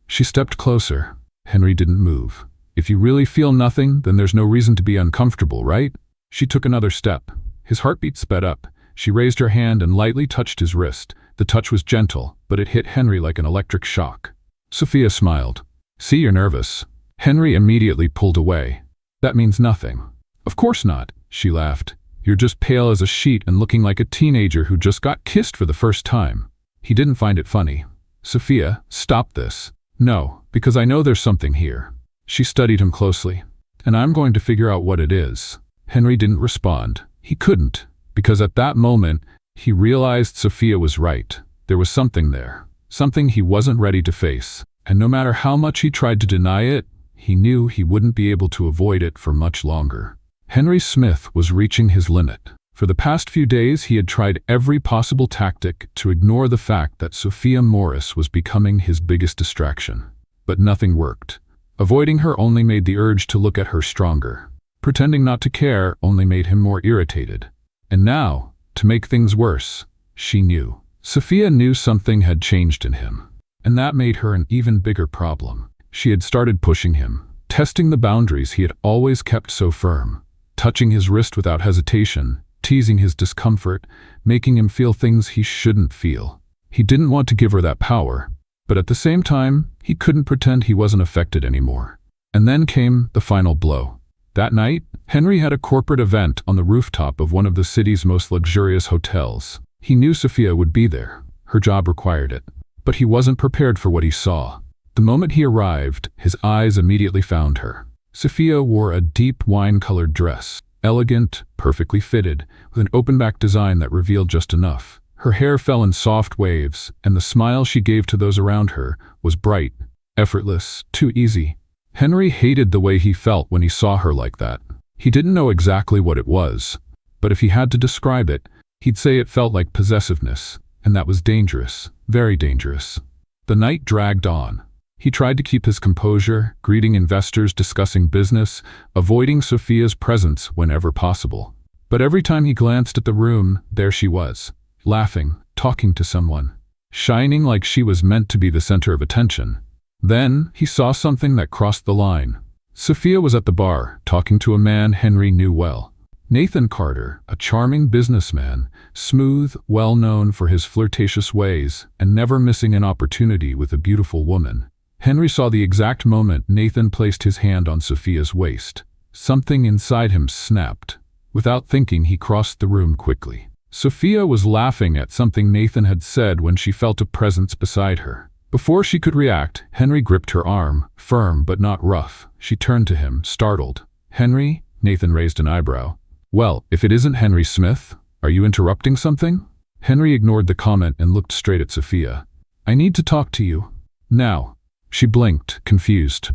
She stepped closer. Henry didn't move. "If you really feel nothing, then there's no reason to be uncomfortable, right?" She took another step. His heartbeat sped up. She raised her hand and lightly touched his wrist. The touch was gentle, but it hit Henry like an electric shock. Sophia smiled. "See, you're nervous." Henry immediately pulled away. "That means nothing." "Of course not," she laughed. "You're just pale as a sheet and looking like a teenager who just got kissed for the first time." He didn't find it funny. "Sophia, stop this." "No, because I know there's something here." She studied him closely. "And I'm going to figure out what it is." Henry didn't respond. He couldn't, because at that moment, he realized Sophia was right. There was something there, something he wasn't ready to face. And no matter how much he tried to deny it, he knew he wouldn't be able to avoid it for much longer. Henry Smith was reaching his limit. For the past few days, he had tried every possible tactic to ignore the fact that Sophia Morris was becoming his biggest distraction. But nothing worked. Avoiding her only made the urge to look at her stronger. Pretending not to care only made him more irritated. And now, to make things worse, she knew. Sophia knew something had changed in him. And that made her an even bigger problem. She had started pushing him, testing the boundaries he had always kept so firm, touching his wrist without hesitation, teasing his discomfort, making him feel things he shouldn't feel. He didn't want to give her that power, but at the same time, he couldn't pretend he wasn't affected anymore. And then came the final blow. That night, Henry had a corporate event on the rooftop of one of the city's most luxurious hotels. He knew Sophia would be there. Her job required it. But he wasn't prepared for what he saw. The moment he arrived, his eyes immediately found her. Sophia wore a deep wine-colored dress, elegant, perfectly fitted, with an open-back design that revealed just enough. Her hair fell in soft waves, and the smile she gave to those around her was bright, effortless, too easy. Henry hated the way he felt when he saw her like that. He didn't know exactly what it was, but if he had to describe it, he'd say it felt like possessiveness, and that was dangerous, very dangerous. The night dragged on. He tried to keep his composure, greeting investors, discussing business, avoiding Sophia's presence whenever possible. But every time he glanced at the room, there she was, laughing, talking to someone, shining like she was meant to be the center of attention. Then, he saw something that crossed the line. Sophia was at the bar, talking to a man Henry knew well. Nathan Carter, a charming businessman, smooth, well-known for his flirtatious ways, and never missing an opportunity with a beautiful woman. Henry saw the exact moment Nathan placed his hand on Sophia's waist. Something inside him snapped. Without thinking, he crossed the room quickly. Sophia was laughing at something Nathan had said when she felt a presence beside her. Before she could react, Henry gripped her arm, firm but not rough. She turned to him, startled. "Henry?" Nathan raised an eyebrow. "Well, if it isn't Henry Smith, are you interrupting something?" Henry ignored the comment and looked straight at Sophia. "I need to talk to you. Now." She blinked, confused.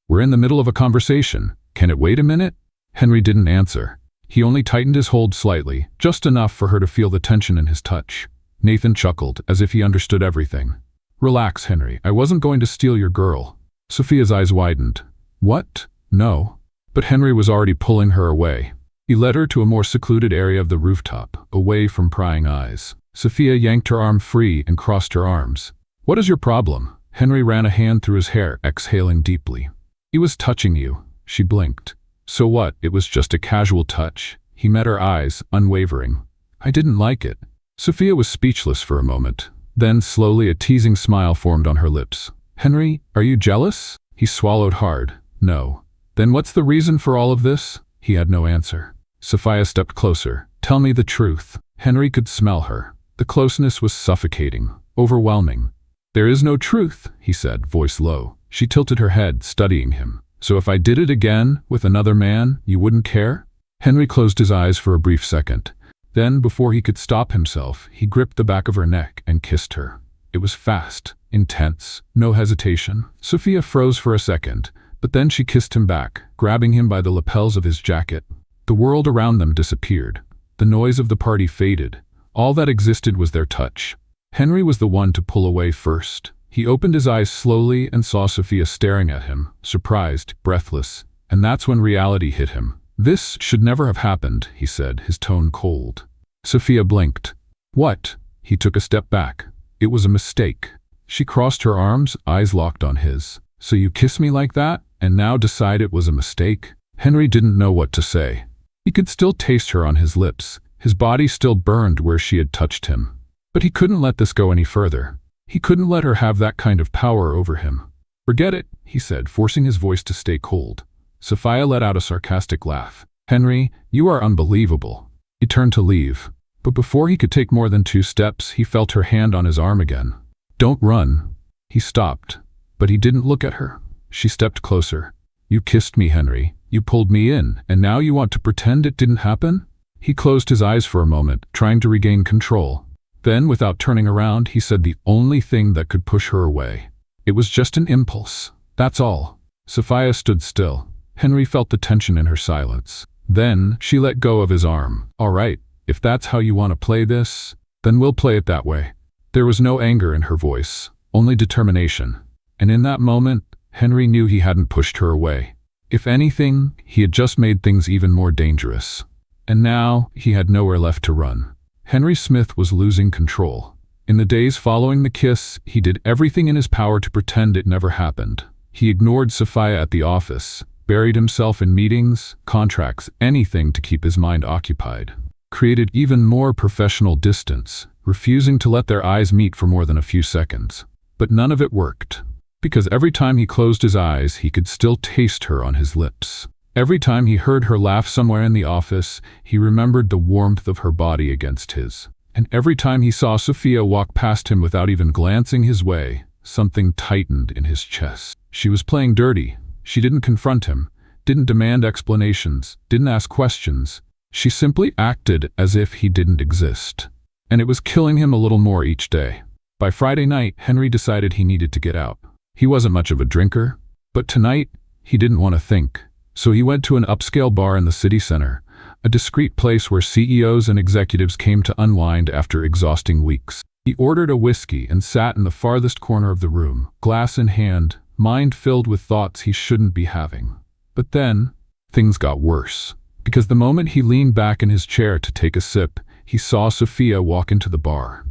"We're in the middle of a conversation. Can it wait a minute?" Henry didn't answer. He only tightened his hold slightly, just enough for her to feel the tension in his touch. Nathan chuckled, as if he understood everything. "Relax, Henry. I wasn't going to steal your girl." Sophia's eyes widened. "What? No." But Henry was already pulling her away. He led her to a more secluded area of the rooftop, away from prying eyes. Sophia yanked her arm free and crossed her arms. "What is your problem?" Henry ran a hand through his hair, exhaling deeply. "He was touching you." She blinked. "So what? It was just a casual touch." He met her eyes, unwavering. I didn't like it. Sophia was speechless for a moment. Then slowly a teasing smile formed on her lips. Henry, are you jealous? He swallowed hard. No. Then what's the reason for all of this? He had no answer. Sophia stepped closer. Tell me the truth. Henry could smell her. The closeness was suffocating, overwhelming. There is no truth, he said, voice low. She tilted her head, studying him. So if I did it again, with another man, you wouldn't care? Henry closed his eyes for a brief second. Then, before he could stop himself, he gripped the back of her neck and kissed her. It was fast, intense, no hesitation. Sophia froze for a second, but then she kissed him back, grabbing him by the lapels of his jacket. The world around them disappeared. The noise of the party faded. All that existed was their touch. Henry was the one to pull away first. He opened his eyes slowly and saw Sophia staring at him, surprised, breathless, and that's when reality hit him. This should never have happened, he said, his tone cold. Sophia blinked. What? He took a step back. It was a mistake. She crossed her arms, eyes locked on his. So you kiss me like that, and now decide it was a mistake? Henry didn't know what to say. He could still taste her on his lips. His body still burned where she had touched him. But he couldn't let this go any further. He couldn't let her have that kind of power over him. Forget it, he said, forcing his voice to stay cold. Sophia let out a sarcastic laugh. Henry, you are unbelievable. He turned to leave. But before he could take more than 2 steps, he felt her hand on his arm again. Don't run. He stopped. But he didn't look at her. She stepped closer. You kissed me, Henry. You pulled me in, and now you want to pretend it didn't happen? He closed his eyes for a moment, trying to regain control. Then, without turning around, he said the only thing that could push her away. It was just an impulse. That's all. Sophia stood still. Henry felt the tension in her silence. Then, she let go of his arm. All right, if that's how you want to play this, then we'll play it that way. There was no anger in her voice, only determination. And in that moment, Henry knew he hadn't pushed her away. If anything, he had just made things even more dangerous. And now, he had nowhere left to run. Henry Smith was losing control. In the days following the kiss, he did everything in his power to pretend it never happened. He ignored Sophia at the office, buried himself in meetings, contracts, anything to keep his mind occupied. Created even more professional distance, refusing to let their eyes meet for more than a few seconds. But none of it worked. Because every time he closed his eyes, he could still taste her on his lips. Every time he heard her laugh somewhere in the office, he remembered the warmth of her body against his. And every time he saw Sophia walk past him without even glancing his way, something tightened in his chest. She was playing dirty. She didn't confront him, didn't demand explanations, didn't ask questions. She simply acted as if he didn't exist. And it was killing him a little more each day. By Friday night, Henry decided he needed to get out. He wasn't much of a drinker, but tonight, he didn't want to think. So he went to an upscale bar in the city center, a discreet place where CEOs and executives came to unwind after exhausting weeks. He ordered a whiskey and sat in the farthest corner of the room, glass in hand, mind filled with thoughts he shouldn't be having. But then, things got worse. Because the moment he leaned back in his chair to take a sip, he saw Sophia walk into the bar.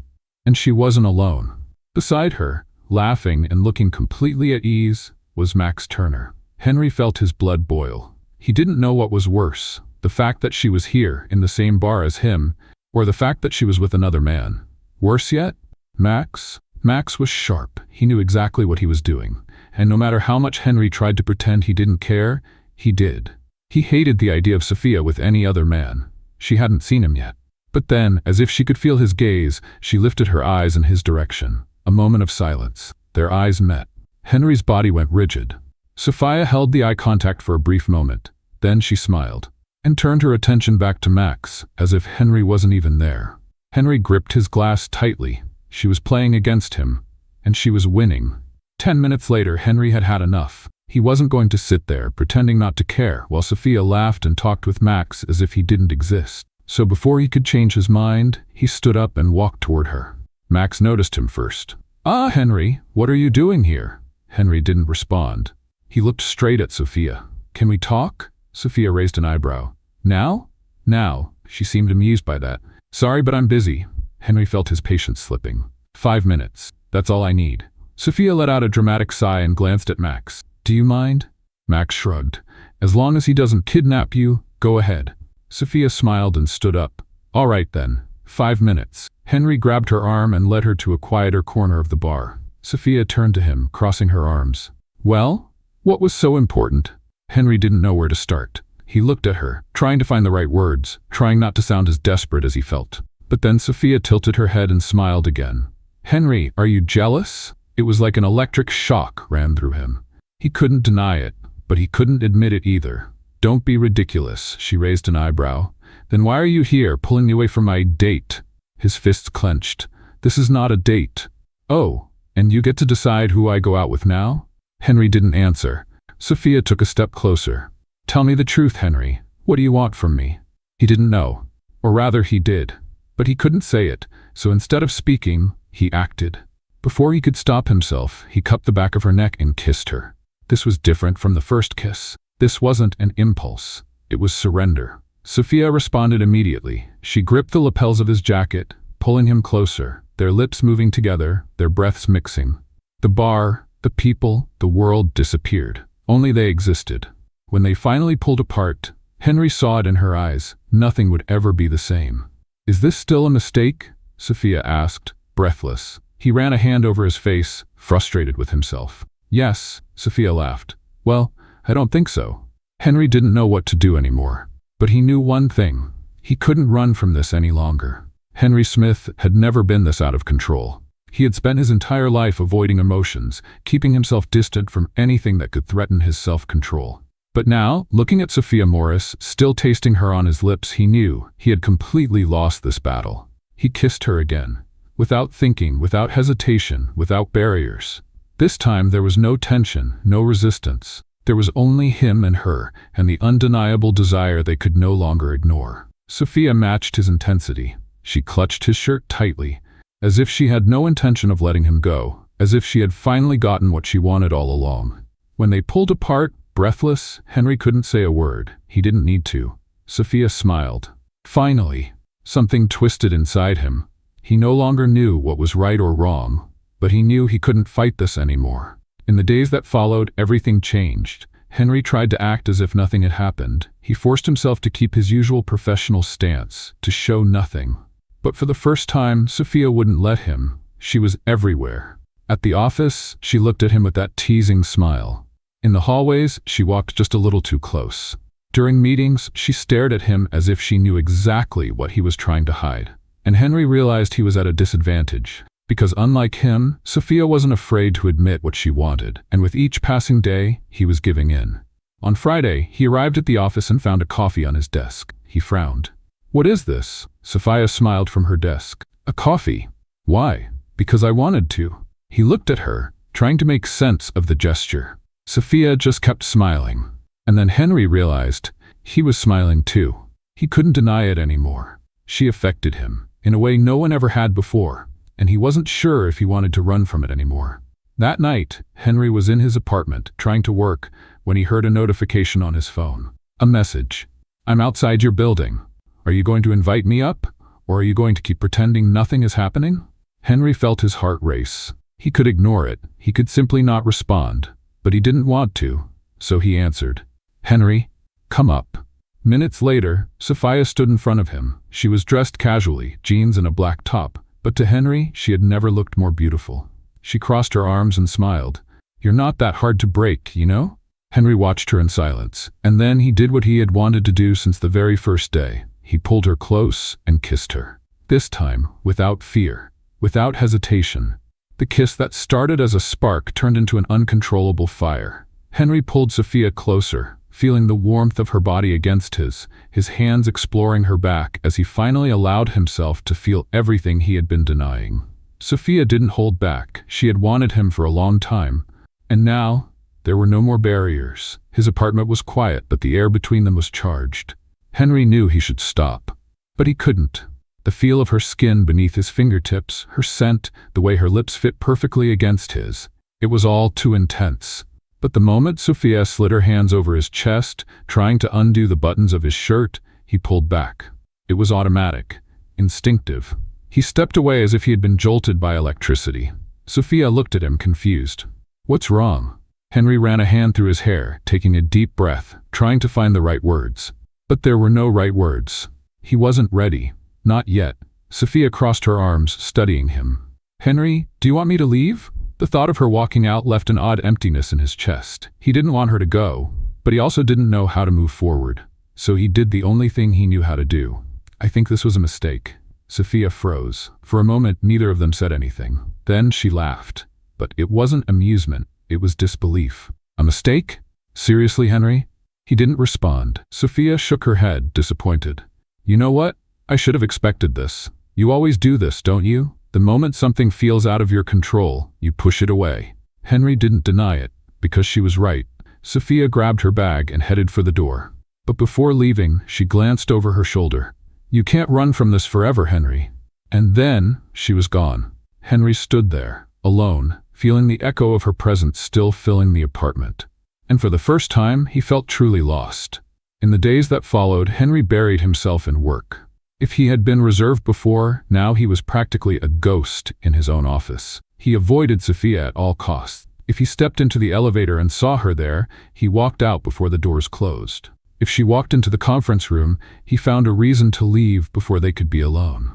And she wasn't alone. Beside her, laughing and looking completely at ease, was Max Turner. Henry felt his blood boil. He didn't know what was worse, the fact that she was here, in the same bar as him, or the fact that she was with another man. Worse yet, Max? Max was sharp. He knew exactly what he was doing. And no matter how much Henry tried to pretend he didn't care, he did. He hated the idea of Sophia with any other man. She hadn't seen him yet. But then, as if she could feel his gaze, she lifted her eyes in his direction. A moment of silence. Their eyes met. Henry's body went rigid. Sophia held the eye contact for a brief moment. Then she smiled, and turned her attention back to Max, as if Henry wasn't even there. Henry gripped his glass tightly. She was playing against him, and she was winning. 10 minutes later, Henry had had enough. He wasn't going to sit there, pretending not to care, while Sophia laughed and talked with Max as if he didn't exist. So before he could change his mind, he stood up and walked toward her. Max noticed him first. "Ah, Henry, what are you doing here?" Henry didn't respond. He looked straight at Sophia. "Can we talk?" Sophia raised an eyebrow. "Now?" "Now." She seemed amused by that. "Sorry, but I'm busy." Henry felt his patience slipping. 5 minutes. That's all I need." Sophia let out a dramatic sigh and glanced at Max. "Do you mind?" Max shrugged. "As long as he doesn't kidnap you, go ahead." Sophia smiled and stood up. All right then, 5 minutes. Henry grabbed her arm and led her to a quieter corner of the bar. Sophia turned to him, crossing her arms. Well, what was so important? Henry didn't know where to start. He looked at her, trying to find the right words, trying not to sound as desperate as he felt. But then Sophia tilted her head and smiled again. Henry, are you jealous? It was like an electric shock ran through him. He couldn't deny it, but he couldn't admit it either. Don't be ridiculous, she raised an eyebrow. Then why are you here, pulling me away from my date? His fists clenched. This is not a date. Oh, and you get to decide who I go out with now? Henry didn't answer. Sophia took a step closer. Tell me the truth, Henry. What do you want from me? He didn't know. Or rather, he did. But he couldn't say it, so instead of speaking, he acted. Before he could stop himself, he cupped the back of her neck and kissed her. This was different from the first kiss. This wasn't an impulse. It was surrender. Sophia responded immediately. She gripped the lapels of his jacket, pulling him closer, their lips moving together, their breaths mixing. The bar, the people, the world disappeared. Only they existed. When they finally pulled apart, Henry saw it in her eyes. Nothing would ever be the same. Is this still a mistake? Sophia asked, breathless. He ran a hand over his face, frustrated with himself. Yes, Sophia laughed. Well, I don't think so. Henry didn't know what to do anymore. But he knew one thing. He couldn't run from this any longer. Henry Smith had never been this out of control. He had spent his entire life avoiding emotions, keeping himself distant from anything that could threaten his self-control. But now, looking at Sophia Morris, still tasting her on his lips, he knew he had completely lost this battle. He kissed her again. Without thinking, without hesitation, without barriers. This time there was no tension, no resistance. There was only him and her, and the undeniable desire they could no longer ignore. Sophia matched his intensity. She clutched his shirt tightly, as if she had no intention of letting him go, as if she had finally gotten what she wanted all along. When they pulled apart, breathless, Henry couldn't say a word. He didn't need to. Sophia smiled. Finally, something twisted inside him. He no longer knew what was right or wrong, but he knew he couldn't fight this anymore. In the days that followed, everything changed. Henry tried to act as if nothing had happened. He forced himself to keep his usual professional stance, to show nothing. But for the first time, Sophia wouldn't let him. She was everywhere. At the office, she looked at him with that teasing smile. In the hallways, she walked just a little too close. During meetings, she stared at him as if she knew exactly what he was trying to hide. And Henry realized he was at a disadvantage. Because unlike him, Sophia wasn't afraid to admit what she wanted, and with each passing day, he was giving in. On Friday, he arrived at the office and found a coffee on his desk. He frowned. What is this? Sophia smiled from her desk. A coffee. Why? Because I wanted to. He looked at her, trying to make sense of the gesture. Sophia just kept smiling. And then Henry realized he was smiling too. He couldn't deny it anymore. She affected him, in a way no one ever had before, and he wasn't sure if he wanted to run from it anymore. That night, Henry was in his apartment, trying to work, when he heard a notification on his phone. A message. I'm outside your building. Are you going to invite me up? Or are you going to keep pretending nothing is happening? Henry felt his heart race. He could ignore it. He could simply not respond. But he didn't want to, so he answered. Henry, come up. Minutes later, Sophia stood in front of him. She was dressed casually, jeans and a black top, but to Henry, she had never looked more beautiful. She crossed her arms and smiled. You're not that hard to break, you know? Henry watched her in silence, and then he did what he had wanted to do since the very first day. He pulled her close and kissed her. This time, without fear, without hesitation. The kiss that started as a spark turned into an uncontrollable fire. Henry pulled Sophia closer, feeling the warmth of her body against his hands exploring her back as he finally allowed himself to feel everything he had been denying. Sophia didn't hold back. She had wanted him for a long time, and now there were no more barriers. His apartment was quiet, but the air between them was charged. Henry knew he should stop, but he couldn't. The feel of her skin beneath his fingertips, her scent, the way her lips fit perfectly against his, it was all too intense. But the moment Sophia slid her hands over his chest, trying to undo the buttons of his shirt, he pulled back. It was automatic, instinctive. He stepped away as if he had been jolted by electricity. Sophia looked at him, confused. What's wrong? Henry ran a hand through his hair, taking a deep breath, trying to find the right words. But there were no right words. He wasn't ready. Not yet. Sophia crossed her arms, studying him. "Henry, do you want me to leave?" The thought of her walking out left an odd emptiness in his chest. He didn't want her to go, but he also didn't know how to move forward. So he did the only thing he knew how to do. "I think this was a mistake." Sophia froze. For a moment, neither of them said anything. Then she laughed. But it wasn't amusement, it was disbelief. "A mistake? Seriously, Henry?" He didn't respond. Sophia shook her head, disappointed. "You know what? I should have expected this. You always do this, don't you? The moment something feels out of your control, you push it away." Henry didn't deny it, because she was right. Sophia grabbed her bag and headed for the door. But before leaving, she glanced over her shoulder. "You can't run from this forever, Henry." And then, she was gone. Henry stood there, alone, feeling the echo of her presence still filling the apartment. And for the first time, he felt truly lost. In the days that followed, Henry buried himself in work. If he had been reserved before, now he was practically a ghost in his own office. He avoided Sophia at all costs. If he stepped into the elevator and saw her there, he walked out before the doors closed. If she walked into the conference room, he found a reason to leave before they could be alone.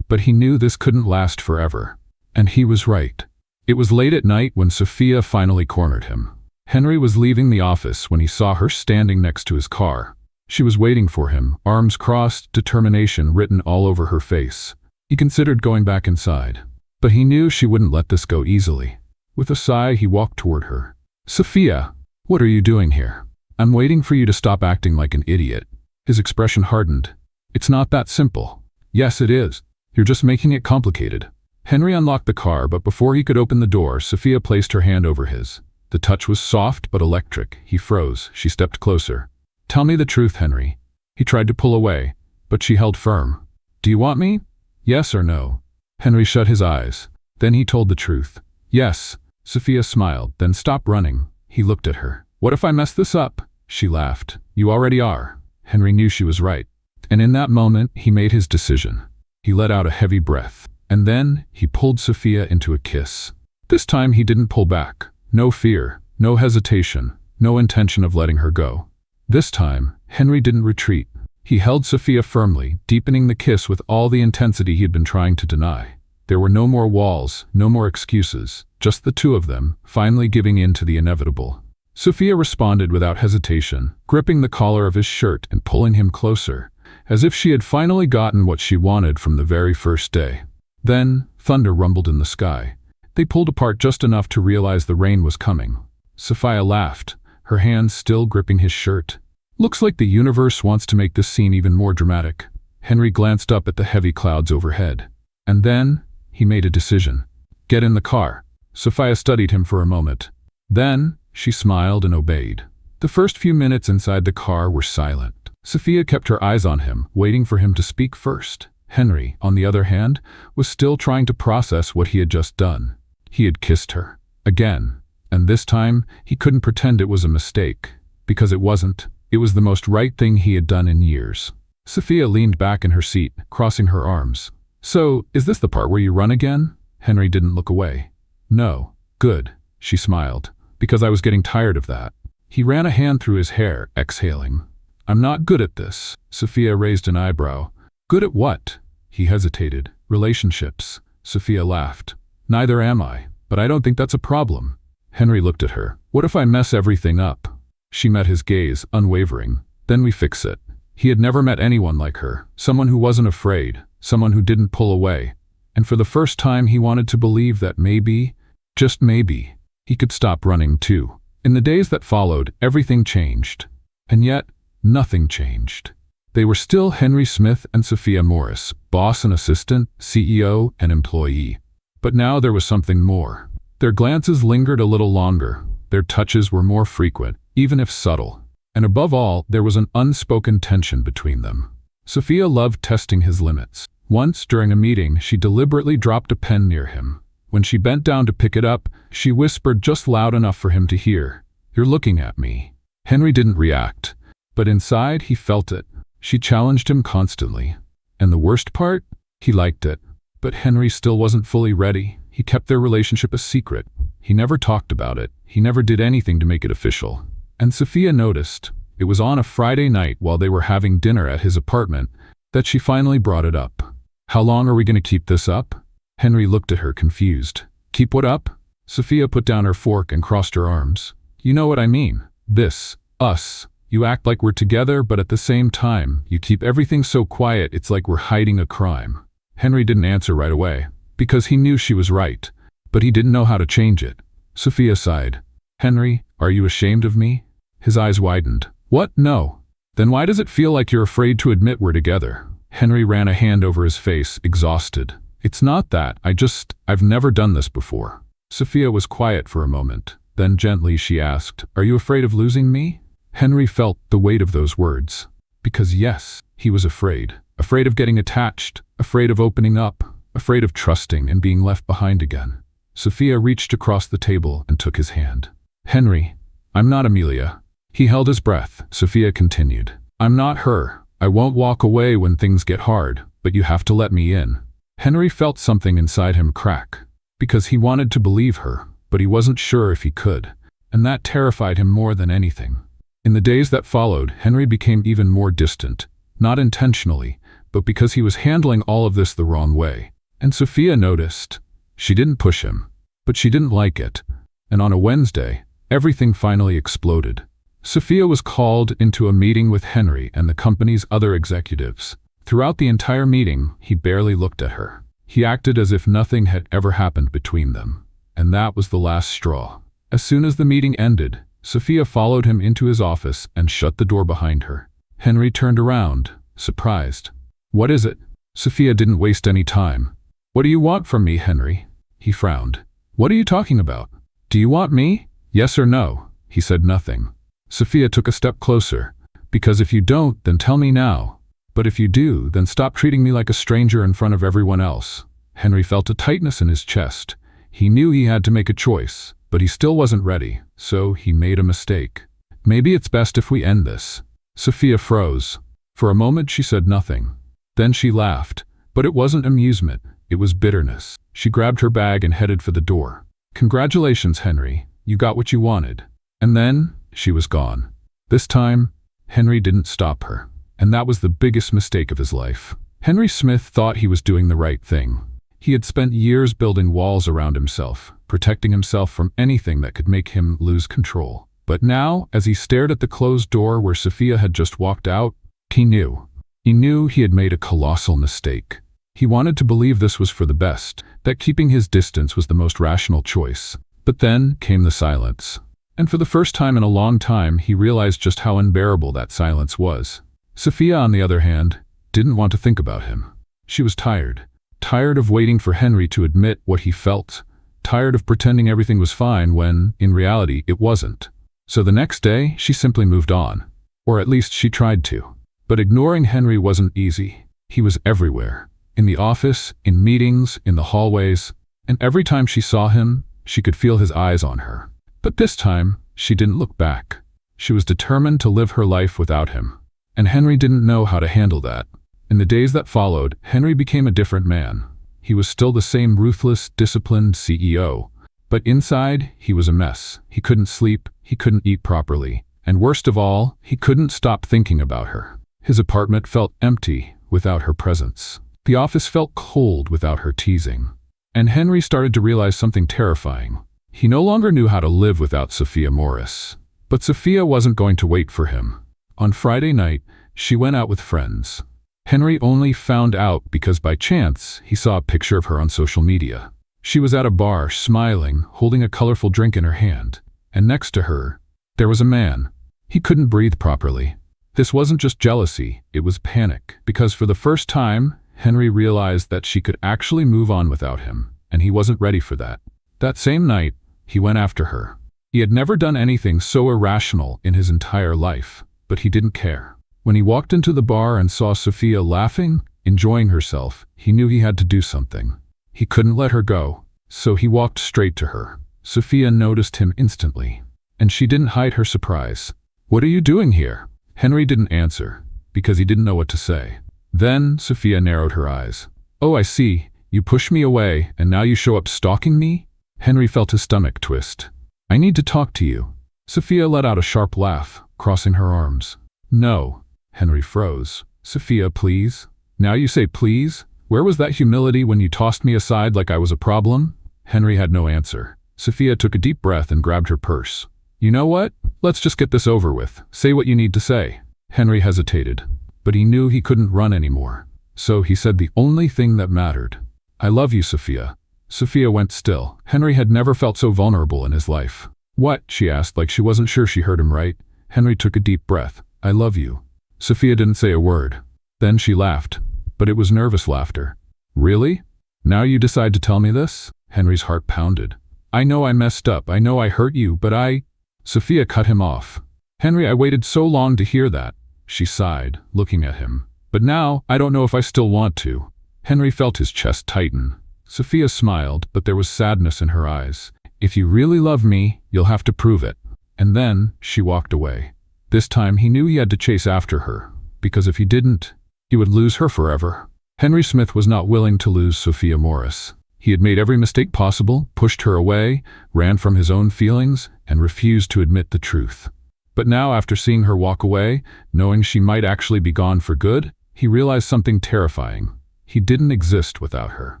But he knew this couldn't last forever. And he was right. It was late at night when Sophia finally cornered him. Henry was leaving the office when he saw her standing next to his car. She was waiting for him, arms crossed, determination written all over her face. He considered going back inside. But he knew she wouldn't let this go easily. With a sigh, he walked toward her. "Sophia, what are you doing here?" "I'm waiting for you to stop acting like an idiot." His expression hardened. "It's not that simple." "Yes, it is. You're just making it complicated." Henry unlocked the car, but before he could open the door, Sophia placed her hand over his. The touch was soft but electric. He froze. She stepped closer. "Tell me the truth, Henry." He tried to pull away, but she held firm. "Do you want me? Yes or no?" Henry shut his eyes. Then he told the truth. "Yes." Sophia smiled, then stopped running. He looked at her. "What if I mess this up?" She laughed. "You already are." Henry knew she was right. And in that moment, he made his decision. He let out a heavy breath. And then, he pulled Sophia into a kiss. This time, he didn't pull back. No fear, no hesitation, no intention of letting her go. This time, Henry didn't retreat. He held Sophia firmly, deepening the kiss with all the intensity he had been trying to deny. There were no more walls, no more excuses, just the two of them, finally giving in to the inevitable. Sophia responded without hesitation, gripping the collar of his shirt and pulling him closer, as if she had finally gotten what she wanted from the very first day. Then, thunder rumbled in the sky. They pulled apart just enough to realize the rain was coming. Sophia laughed, her hands still gripping his shirt. "Looks like the universe wants to make this scene even more dramatic." Henry glanced up at the heavy clouds overhead. And then, he made a decision. "Get in the car." Sophia studied him for a moment. Then, she smiled and obeyed. The first few minutes inside the car were silent. Sophia kept her eyes on him, waiting for him to speak first. Henry, on the other hand, was still trying to process what he had just done. He had kissed her. Again. And this time, he couldn't pretend it was a mistake. Because it wasn't. It was the most right thing he had done in years. Sophia leaned back in her seat, crossing her arms. "So, is this the part where you run again?" Henry didn't look away. "No." "Good," she smiled. "Because I was getting tired of that." He ran a hand through his hair, exhaling. "I'm not good at this." Sophia raised an eyebrow. "Good at what?" He hesitated. "Relationships." Sophia laughed. "Neither am I, but I don't think that's a problem." Henry looked at her. "What if I mess everything up?" She met his gaze, unwavering. "Then we fix it." He had never met anyone like her, someone who wasn't afraid, someone who didn't pull away. And for the first time he wanted to believe that maybe, just maybe, he could stop running too. In the days that followed, everything changed. And yet, nothing changed. They were still Henry Smith and Sophia Morris, boss and assistant, CEO and employee. But now there was something more. Their glances lingered a little longer. Their touches were more frequent, even if subtle. And above all, there was an unspoken tension between them. Sophia loved testing his limits. Once, during a meeting, she deliberately dropped a pen near him. When she bent down to pick it up, she whispered just loud enough for him to hear, "You're looking at me." Henry didn't react, but inside he felt it. She challenged him constantly. And the worst part? He liked it. But Henry still wasn't fully ready. He kept their relationship a secret. He never talked about it. He never did anything to make it official. And Sophia noticed. It was on a Friday night while they were having dinner at his apartment that she finally brought it up. "How long are we going to keep this up?" Henry looked at her confused. "Keep what up?" Sophia put down her fork and crossed her arms. "You know what I mean. This, us. You act like we're together, but at the same time, you keep everything so quiet it's like we're hiding a crime." Henry didn't answer right away, because he knew she was right, but he didn't know how to change it. Sophia sighed. "Henry, are you ashamed of me?" His eyes widened. "What? No. Then why does it feel like you're afraid to admit we're together?" Henry ran a hand over his face, exhausted. "It's not that. I've never done this before." Sophia was quiet for a moment. Then gently she asked, "Are you afraid of losing me?" Henry felt the weight of those words. Because yes, he was afraid. Afraid of getting attached, afraid of opening up, afraid of trusting and being left behind again. Sophia reached across the table and took his hand. "Henry, I'm not Amelia." He held his breath. Sophia continued, "I'm not her. I won't walk away when things get hard, but you have to let me in." Henry felt something inside him crack, because he wanted to believe her, but he wasn't sure if he could, and that terrified him more than anything. In the days that followed, Henry became even more distant, not intentionally, but because he was handling all of this the wrong way. And Sophia noticed. She didn't push him, but she didn't like it. And on a Wednesday, everything finally exploded. Sophia was called into a meeting with Henry and the company's other executives. Throughout the entire meeting, he barely looked at her. He acted as if nothing had ever happened between them. And that was the last straw. As soon as the meeting ended, Sophia followed him into his office and shut the door behind her. Henry turned around, surprised. "What is it?" Sophia didn't waste any time. "What do you want from me, Henry?" He frowned. "What are you talking about? Do you want me? Yes or no?" He said nothing. Sophia took a step closer. "Because if you don't, then tell me now. But if you do, then stop treating me like a stranger in front of everyone else." Henry felt a tightness in his chest. He knew he had to make a choice, but he still wasn't ready, so he made a mistake. "Maybe it's best if we end this." Sophia froze. For a moment she said nothing. Then she laughed, but it wasn't amusement, it was bitterness. She grabbed her bag and headed for the door. "Congratulations, Henry, you got what you wanted." And then, she was gone. This time, Henry didn't stop her. And that was the biggest mistake of his life. Henry Smith thought he was doing the right thing. He had spent years building walls around himself, protecting himself from anything that could make him lose control. But now, as he stared at the closed door where Sophia had just walked out, he knew. He knew he had made a colossal mistake. He wanted to believe this was for the best, that keeping his distance was the most rational choice. But then came the silence. And for the first time in a long time, he realized just how unbearable that silence was. Sophia, on the other hand, didn't want to think about him. She was tired. Tired of waiting for Henry to admit what he felt. Tired of pretending everything was fine when, in reality, it wasn't. So the next day, she simply moved on. Or at least she tried to. But ignoring Henry wasn't easy. He was everywhere. In the office, in meetings, in the hallways. And every time she saw him, she could feel his eyes on her. But this time, she didn't look back. She was determined to live her life without him. And Henry didn't know how to handle that. In the days that followed, Henry became a different man. He was still the same ruthless, disciplined CEO. But inside, he was a mess. He couldn't sleep, he couldn't eat properly. And worst of all, he couldn't stop thinking about her. His apartment felt empty without her presence. The office felt cold without her teasing. And Henry started to realize something terrifying. He no longer knew how to live without Sophia Morris. But Sophia wasn't going to wait for him. On Friday night, she went out with friends. Henry only found out because by chance he saw a picture of her on social media. She was at a bar, smiling, holding a colorful drink in her hand. And next to her, there was a man. He couldn't breathe properly. This wasn't just jealousy, it was panic. Because for the first time, Henry realized that she could actually move on without him, and he wasn't ready for that. That same night, he went after her. He had never done anything so irrational in his entire life, but he didn't care. When he walked into the bar and saw Sophia laughing, enjoying herself, he knew he had to do something. He couldn't let her go, so he walked straight to her. Sophia noticed him instantly, and she didn't hide her surprise. "What are you doing here?" Henry didn't answer, because he didn't know what to say. Then Sophia narrowed her eyes. "Oh, I see. You pushed me away, and now you show up stalking me?" Henry felt his stomach twist. "I need to talk to you." Sophia let out a sharp laugh. crossing her arms. "No." Henry froze. "Sophia, please." "Now you say please? Where was that humility when you tossed me aside like I was a problem?" Henry had no answer. Sophia took a deep breath and grabbed her purse. "You know what? Let's just get this over with. Say what you need to say." Henry hesitated, but he knew he couldn't run anymore. So he said the only thing that mattered. "I love you, Sophia." Sophia went still. Henry had never felt so vulnerable in his life. "What?" she asked, like she wasn't sure she heard him right. Henry took a deep breath. "I love you." Sophia didn't say a word. Then she laughed, but it was nervous laughter. "Really? Now you decide to tell me this?" Henry's heart pounded. "I know I messed up. I know I hurt you, but Sophia cut him off. "Henry, I waited so long to hear that." She sighed, looking at him. "But now, I don't know if I still want to." Henry felt his chest tighten. Sophia smiled, but there was sadness in her eyes. "If you really love me, you'll have to prove it." And then she walked away. This time he knew he had to chase after her, because if he didn't, he would lose her forever. Henry Smith was not willing to lose Sophia Morris. He had made every mistake possible, pushed her away, ran from his own feelings, and refused to admit the truth. But now, after seeing her walk away, knowing she might actually be gone for good, he realized something terrifying. He didn't exist without her.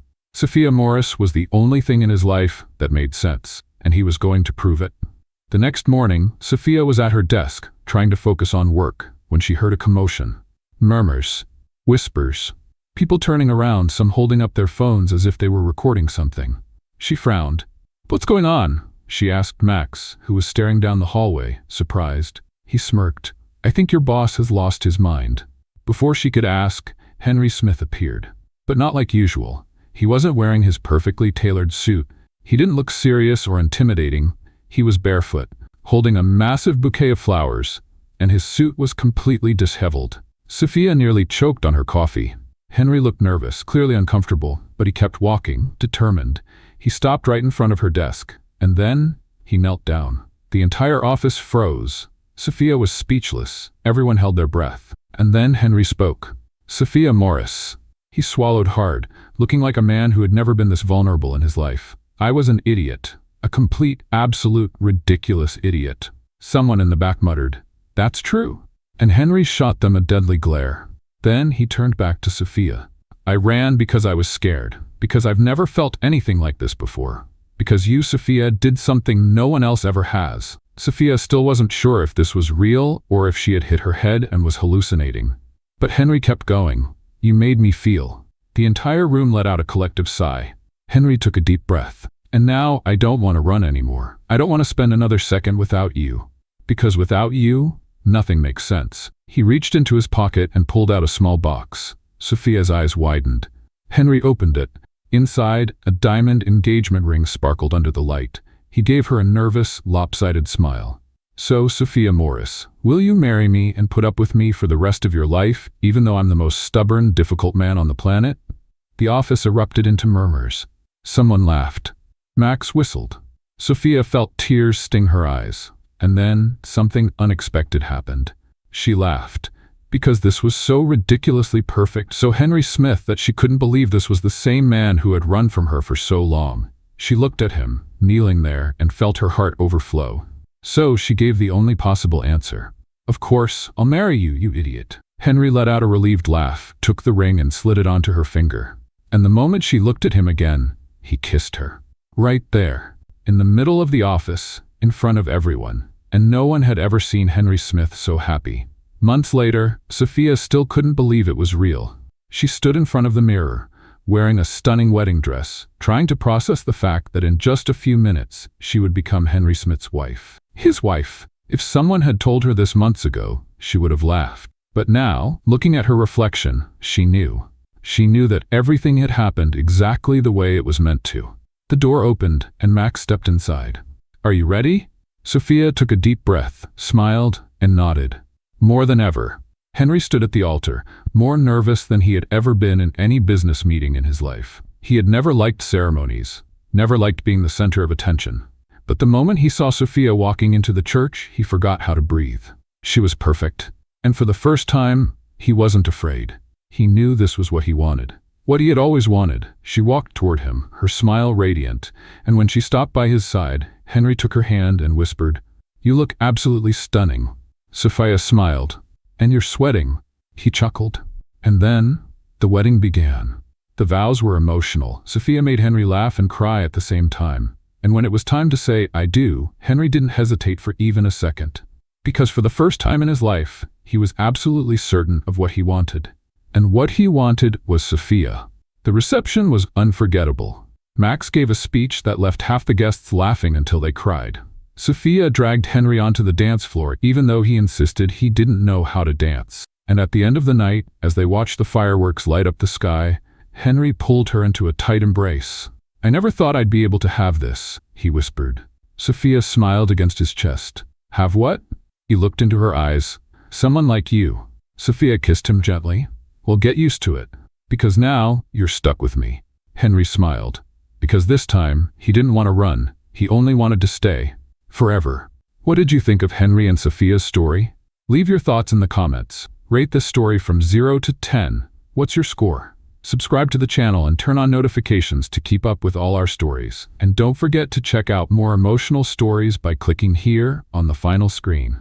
Sophia Morris was the only thing in his life that made sense, and he was going to prove it. The next morning, Sophia was at her desk, trying to focus on work, when she heard a commotion. Murmurs, whispers, people turning around, some holding up their phones as if they were recording something. She frowned. "What's going on?" she asked Max, who was staring down the hallway, surprised. He smirked. "I think your boss has lost his mind." Before she could ask, Henry Smith appeared. But not like usual. He wasn't wearing his perfectly tailored suit. He didn't look serious or intimidating. He was barefoot, holding a massive bouquet of flowers, and his suit was completely disheveled. Sophia nearly choked on her coffee. Henry looked nervous, clearly uncomfortable, but he kept walking, determined. He stopped right in front of her desk, and then he knelt down. The entire office froze. Sophia was speechless. Everyone held their breath. And then Henry spoke. "Sophia Morris." He swallowed hard, looking like a man who had never been this vulnerable in his life. "I was an idiot. A complete, absolute, ridiculous idiot." Someone in the back muttered, "That's true." And Henry shot them a deadly glare. Then he turned back to Sophia. "I ran because I was scared, because I've never felt anything like this before. Because you, Sophia, did something no one else ever has." Sophia still wasn't sure if this was real or if she had hit her head and was hallucinating. But Henry kept going. "You made me feel." The entire room let out a collective sigh. Henry took a deep breath. "And now I don't want to run anymore. I don't want to spend another second without you. Because without you, nothing makes sense." He reached into his pocket and pulled out a small box. Sophia's eyes widened. Henry opened it. Inside, a diamond engagement ring sparkled under the light. He gave her a nervous, lopsided smile. "So, Sophia Morris, will you marry me and put up with me for the rest of your life, even though I'm the most stubborn, difficult man on the planet?" The office erupted into murmurs. Someone laughed. Max whistled. Sophia felt tears sting her eyes. And then something unexpected happened. She laughed. Because this was so ridiculously perfect, so Henry Smith, that she couldn't believe this was the same man who had run from her for so long. She looked at him, kneeling there, and felt her heart overflow. So she gave the only possible answer. "Of course, I'll marry you, you idiot." Henry let out a relieved laugh, took the ring and slid it onto her finger. And the moment she looked at him again, he kissed her. Right there, in the middle of the office, in front of everyone. And no one had ever seen Henry Smith so happy. Months later, Sophia still couldn't believe it was real. She stood in front of the mirror, wearing a stunning wedding dress, trying to process the fact that in just a few minutes, she would become Henry Smith's wife. His wife. If someone had told her this months ago, she would have laughed. But now, looking at her reflection, she knew. She knew that everything had happened exactly the way it was meant to. The door opened, and Max stepped inside. "Are you ready?" Sophia took a deep breath, smiled, and nodded. More than ever, Henry stood at the altar, more nervous than he had ever been in any business meeting in his life. He had never liked ceremonies, never liked being the center of attention. But the moment he saw Sophia walking into the church, he forgot how to breathe. She was perfect. And for the first time, he wasn't afraid. He knew this was what he wanted. What he had always wanted. She walked toward him, her smile radiant, and when she stopped by his side, Henry took her hand and whispered, "You look absolutely stunning." Sophia smiled. And you're sweating, he chuckled. And then, the wedding began. The vows were emotional. Sophia made Henry laugh and cry at the same time. And when it was time to say, I do, Henry didn't hesitate for even a second. Because for the first time in his life, he was absolutely certain of what he wanted. And what he wanted was Sophia. The reception was unforgettable. Max gave a speech that left half the guests laughing until they cried. Sophia dragged Henry onto the dance floor even though he insisted he didn't know how to dance. And at the end of the night, as they watched the fireworks light up the sky, Henry pulled her into a tight embrace. I never thought I'd be able to have this, he whispered. Sophia smiled against his chest. Have what? He looked into her eyes. Someone like you. Sophia kissed him gently. Well, get used to it. Because now, you're stuck with me. Henry smiled. Because this time, he didn't want to run. He only wanted to stay. Forever. What did you think of Henry and Sophia's story? Leave your thoughts in the comments. Rate this story from 0 to 10. What's your score? Subscribe to the channel and turn on notifications to keep up with all our stories. And don't forget to check out more emotional stories by clicking here on the final screen.